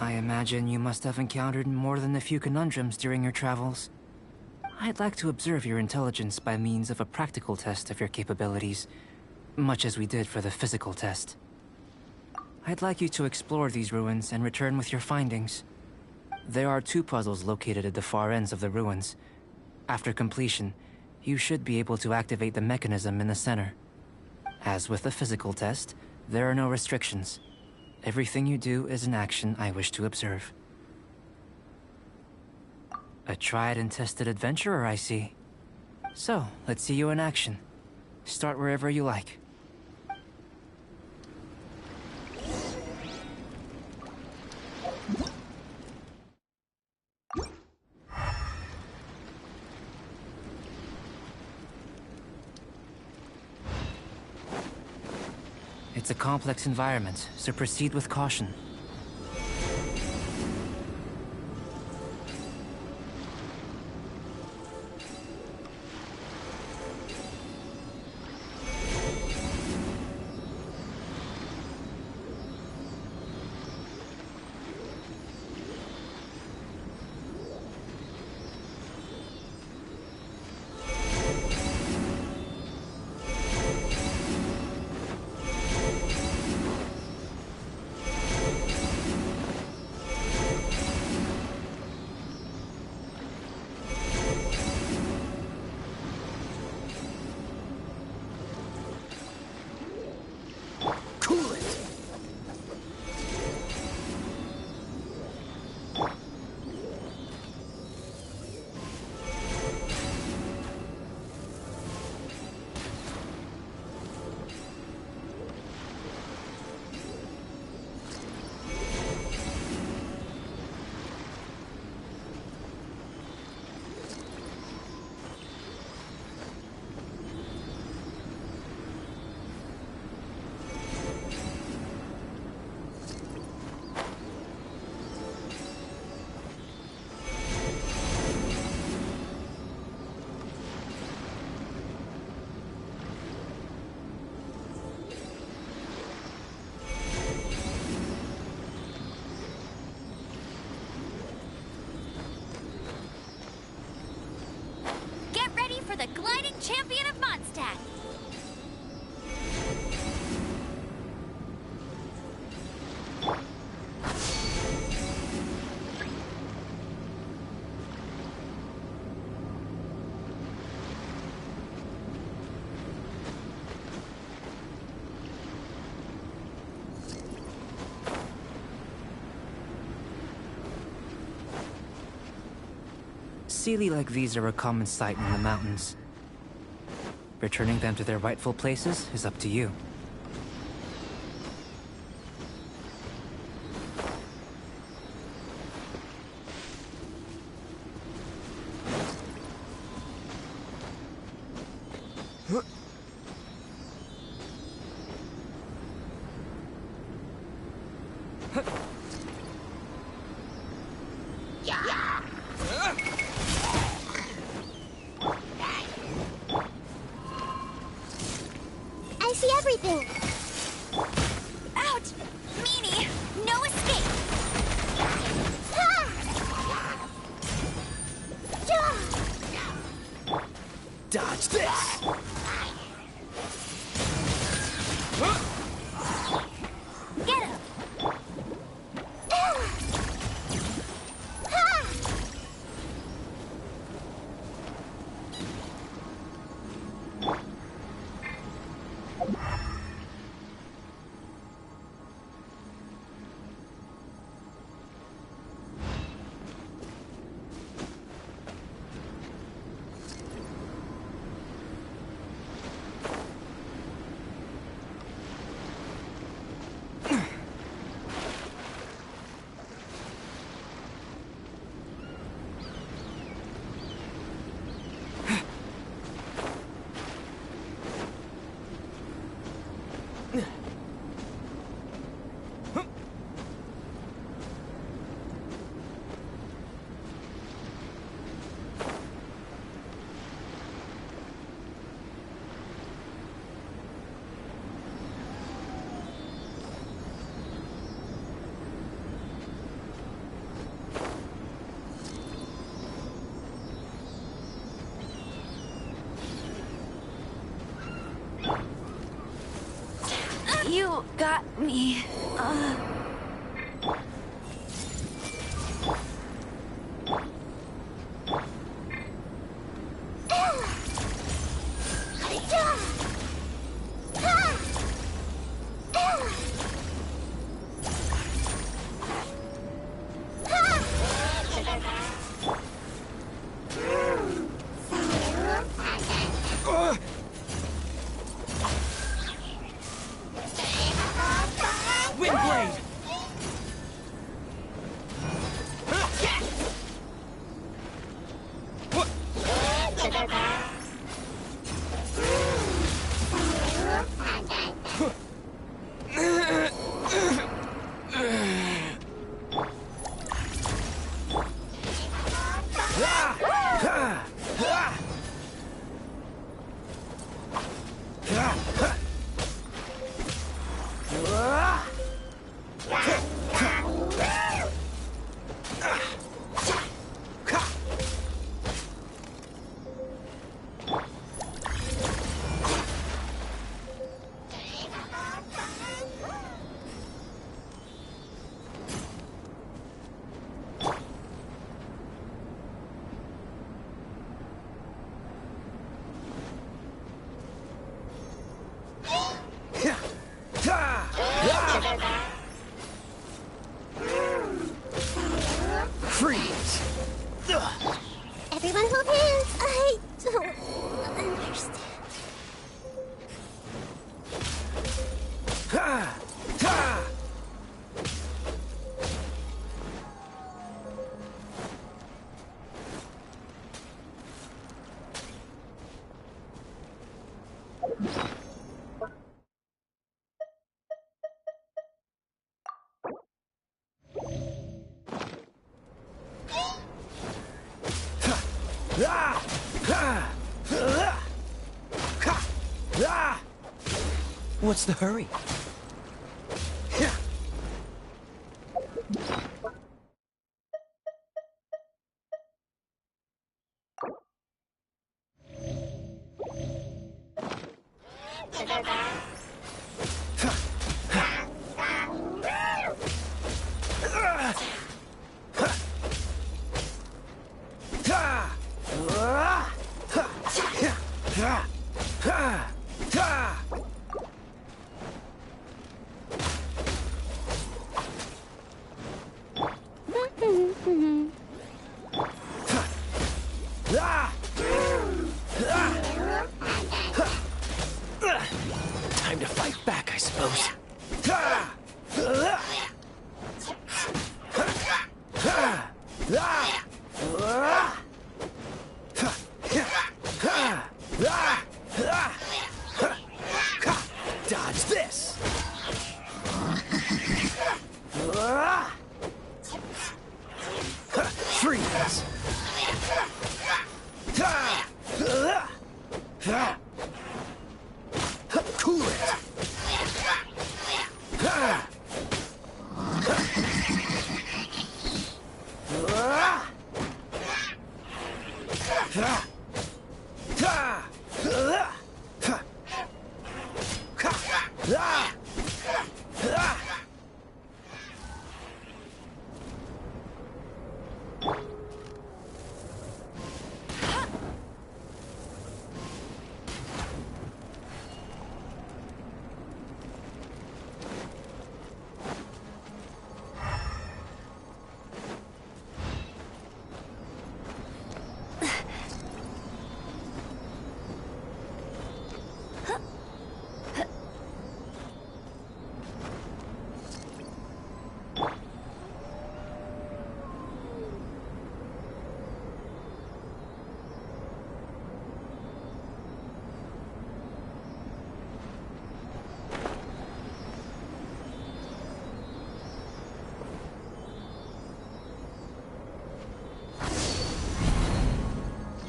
I imagine you must have encountered more than a few conundrums during your travels. I'd like to observe your intelligence by means of a practical test of your capabilities, much as we did for the physical test. I'd like you to explore these ruins and return with your findings. There are 2 puzzles located at the far ends of the ruins. After completion, you should be able to activate the mechanism in the center. As with the physical test, there are no restrictions. Everything you do is an action I wish to observe. A tried and tested adventurer, I see. So, let's see you in action. Start wherever you like. It's a complex environment, so proceed with caution. Sealy like these are a common sight in the mountains. Returning them to their rightful places is up to you. I see everything. Ouch! Meanie! No escape! Dodge this! Get him! You got me. Windblade! Freeze! Everyone hold hands. I don't understand. What's the hurry? Time to fight back, I suppose. Dodge this! Freeze! Cool it!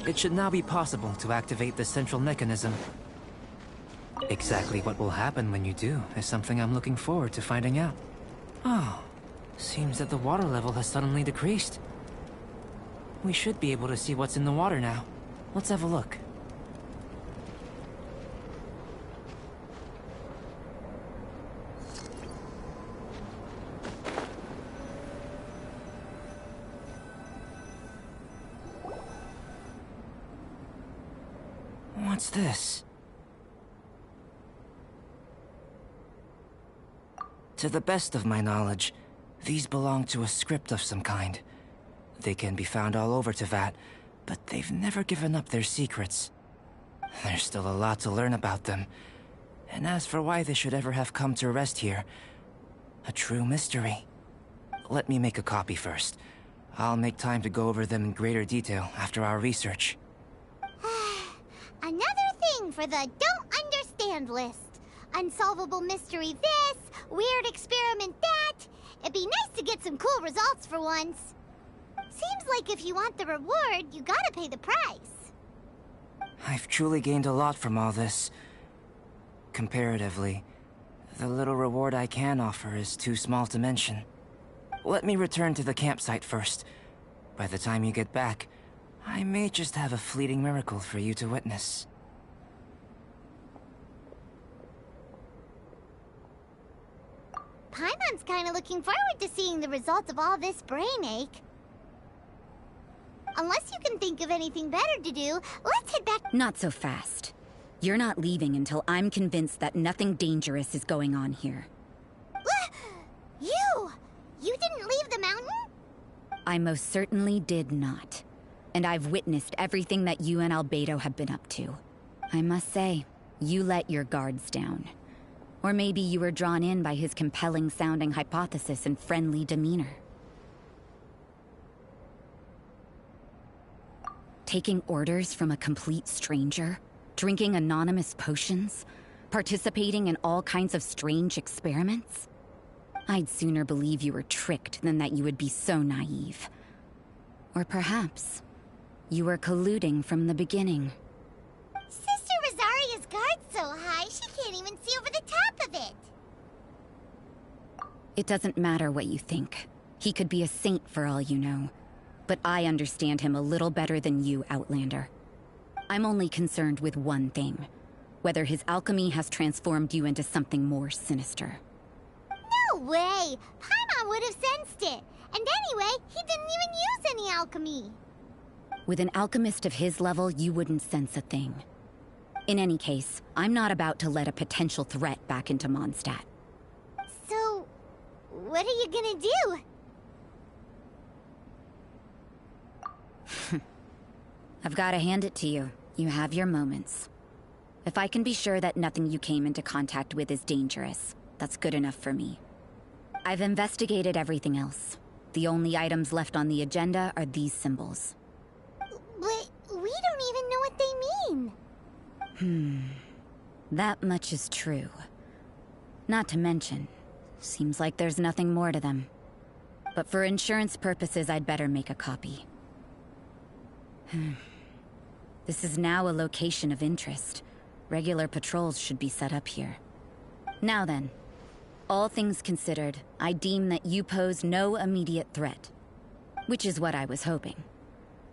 It should now be possible to activate the central mechanism. Exactly what will happen when you do is something I'm looking forward to finding out. Oh, seems that the water level has suddenly decreased. We should be able to see what's in the water now. Let's have a look. What's this? To the best of my knowledge, these belong to a script of some kind. They can be found all over Teyvat, but they've never given up their secrets. There's still a lot to learn about them. And as for why they should ever have come to rest here, a true mystery. Let me make a copy first. I'll make time to go over them in greater detail after our research. Another thing for the don't understand list. Unsolvable mystery this, weird experiment that. It'd be nice to get some cool results for once. Seems like if you want the reward, you gotta pay the price. I've truly gained a lot from all this. Comparatively, the little reward I can offer is too small to mention. Let me return to the campsite first. By the time you get back, I may just have a fleeting miracle for you to witness. Paimon's kinda looking forward to seeing the results of all this brain ache. Unless you can think of anything better to do, let's head back. Not so fast. You're not leaving until I'm convinced that nothing dangerous is going on here. You! You didn't leave the mountain? I most certainly did not. And I've witnessed everything that you and ALBEDO have been up to. I must say, you let your guards down. Or maybe you were drawn in by his compelling-sounding hypothesis and friendly demeanor. Taking orders from a complete stranger, drinking anonymous potions, participating in all kinds of strange experiments? I'd sooner believe you were tricked than that you would be so naive. Or perhaps you were colluding from the beginning. Sister Rosaria's guard's so high, she can't even see over the top of it. It doesn't matter what you think. He could be a saint for all you know. But I understand him a little better than you, Outlander. I'm only concerned with one thing. Whether his alchemy has transformed you into something more sinister. No way! Paimon would have sensed it. And anyway, he didn't even use any alchemy. With an alchemist of his level, you wouldn't sense a thing. In any case, I'm not about to let a potential threat back into Mondstadt. So, what are you gonna do? I've got to hand it to you. You have your moments. If I can be sure that nothing you came into contact with is dangerous, that's good enough for me. I've investigated everything else. The only items left on the agenda are these symbols. But we don't even know what they mean. That much is true. Not to mention, seems like there's nothing more to them. But for insurance purposes, I'd better make a copy. This is now a location of interest. Regular patrols should be set up here. Now then, all things considered, I deem that you pose no immediate threat. Which is what I was hoping.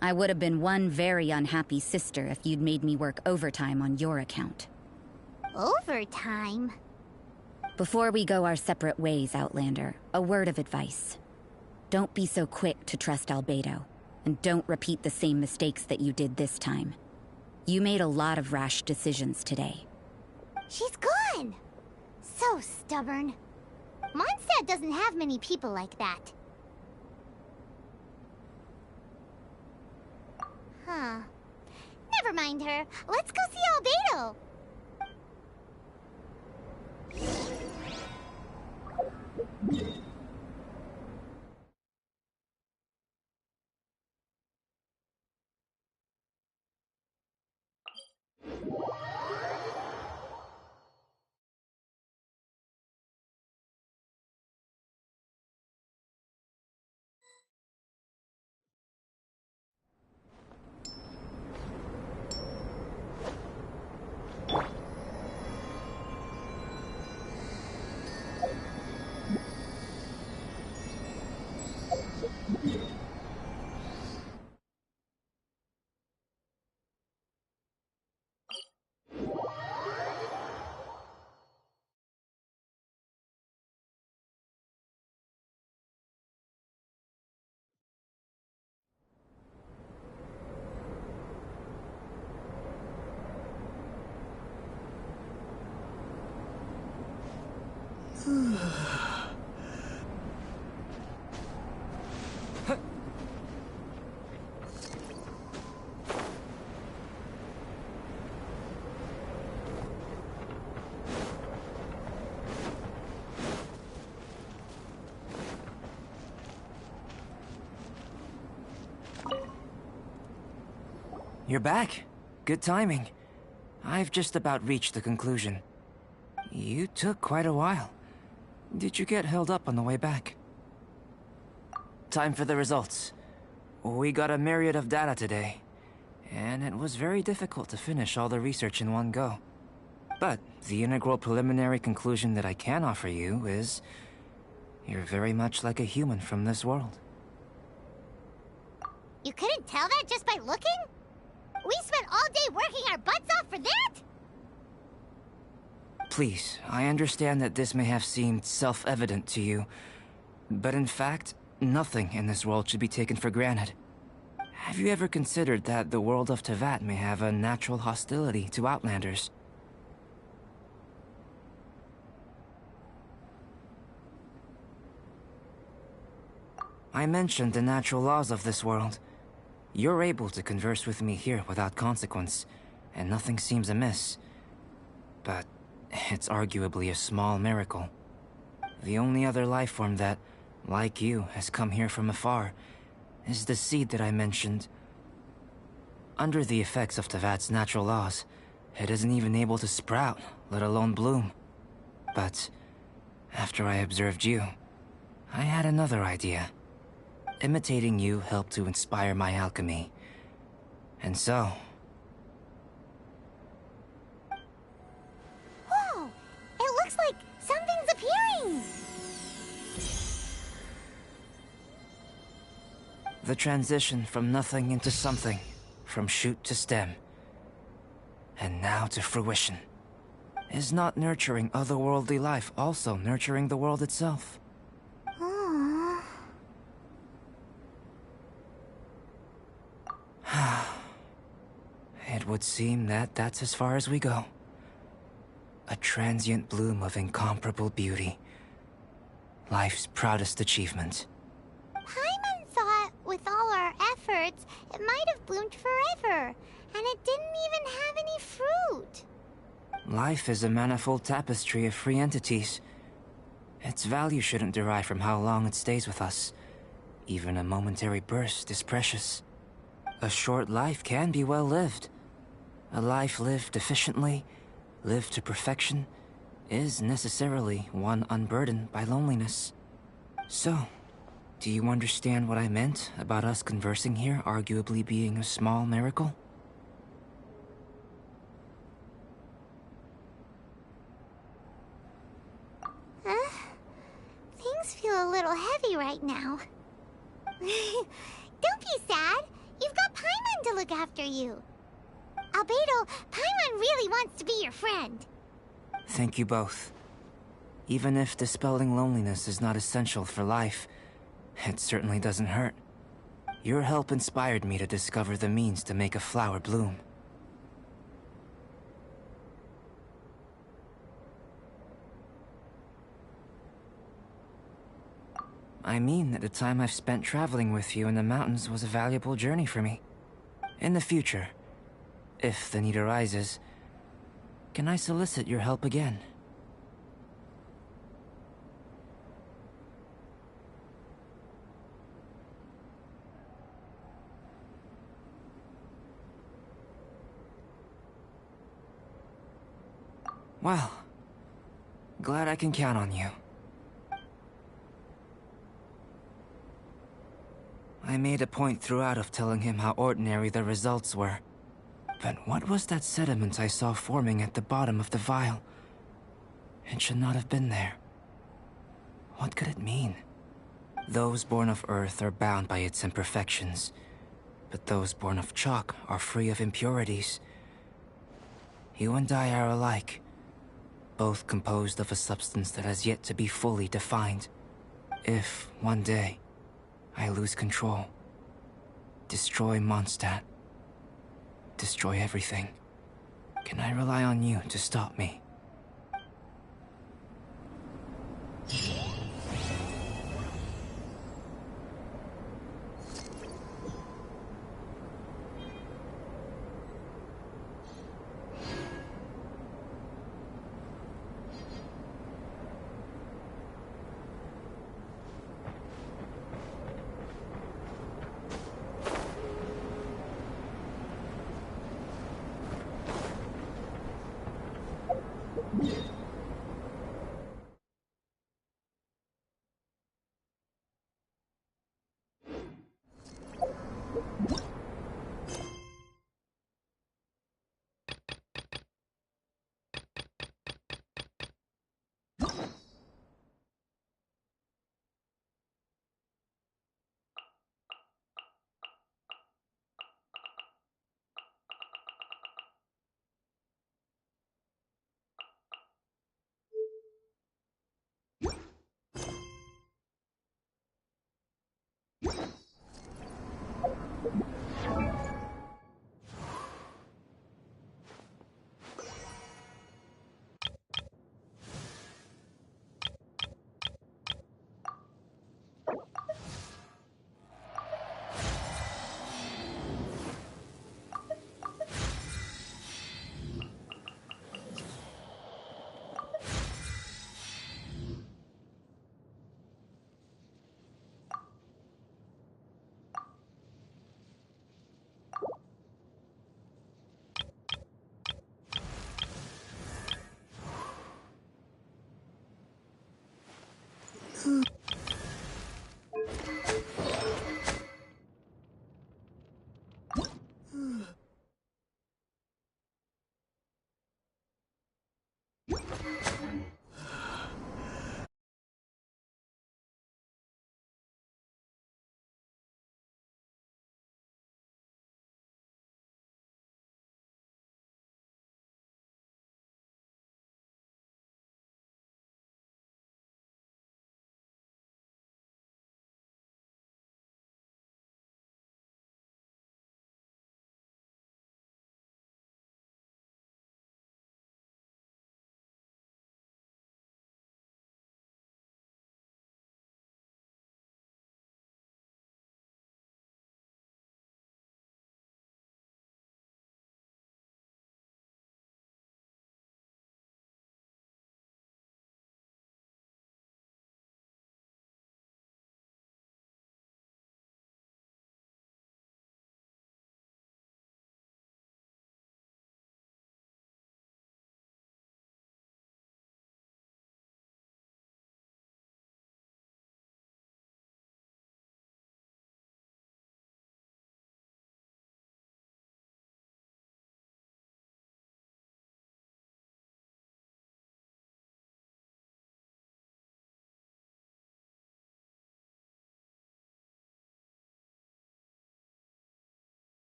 I would have been one very unhappy sister if you'd made me work overtime on your account. Overtime? Before we go our separate ways, Outlander, a word of advice. Don't be so quick to trust ALBEDO, and don't repeat the same mistakes that you did this time. You made a lot of rash decisions today. She's gone! So stubborn. Mondstadt doesn't have many people like that. Huh. Never mind her. Let's go see ALBEDO! You're back. Good timing. I've just about reached the conclusion. You took quite a while. Did you get held up on the way back? Time for the results. We got a myriad of data today, and it was very difficult to finish all the research in one go. But the integral preliminary conclusion that I can offer you is... you're very much like a human from this world. You couldn't tell that just by looking? We spent all day working our butts off for that? Please, I understand that this may have seemed self-evident to you, but in fact, nothing in this world should be taken for granted. Have you ever considered that the world of Teyvat may have a natural hostility to Outlanders? I mentioned the natural laws of this world. You're able to converse with me here without consequence, and nothing seems amiss. But it's arguably a small miracle. The only other life form that, like you, has come here from afar is the seed that I mentioned. Under the effects of Teyvat's natural laws, it isn't even able to sprout, let alone bloom. But after I observed you, I had another idea. Imitating you helped to inspire my alchemy. And so... Whoa! It looks like something's appearing! the transition from nothing into something, from shoot to stem, and now to fruition. Is not nurturing otherworldly life also nurturing the world itself? Aww. It would seem that that's as far as we go. A transient bloom of incomparable beauty. Life's proudest achievement. Paimon thought, with all our efforts, it might have bloomed forever, and it didn't even have any fruit. Life is a manifold tapestry of free entities. Its value shouldn't derive from how long it stays with us. Even a momentary burst is precious. A short life can be well lived. A life lived efficiently, lived to perfection, is necessarily one unburdened by loneliness. So, do you understand what I meant about us conversing here arguably being a small miracle? Things feel a little heavy right now. Don't be sad. You've got Paimon to look after you. Albedo, Paimon really wants to be your friend. Thank you both. Even if dispelling loneliness is not essential for life, it certainly doesn't hurt. Your help inspired me to discover the means to make a flower bloom. I mean that the time I've spent traveling with you in the mountains was a valuable journey for me. In the future, if the need arises, can I solicit your help again? Well, glad I can count on you. I made a point throughout of telling him how ordinary the results were. But what was that sediment I saw forming at the bottom of the vial? It should not have been there. What could it mean? Those born of Earth are bound by its imperfections, but those born of chalk are free of impurities. You and I are alike, both composed of a substance that has yet to be fully defined. If, one day, I lose control, destroy Mondstadt, destroy everything, can I rely on you to stop me?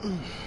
Mm.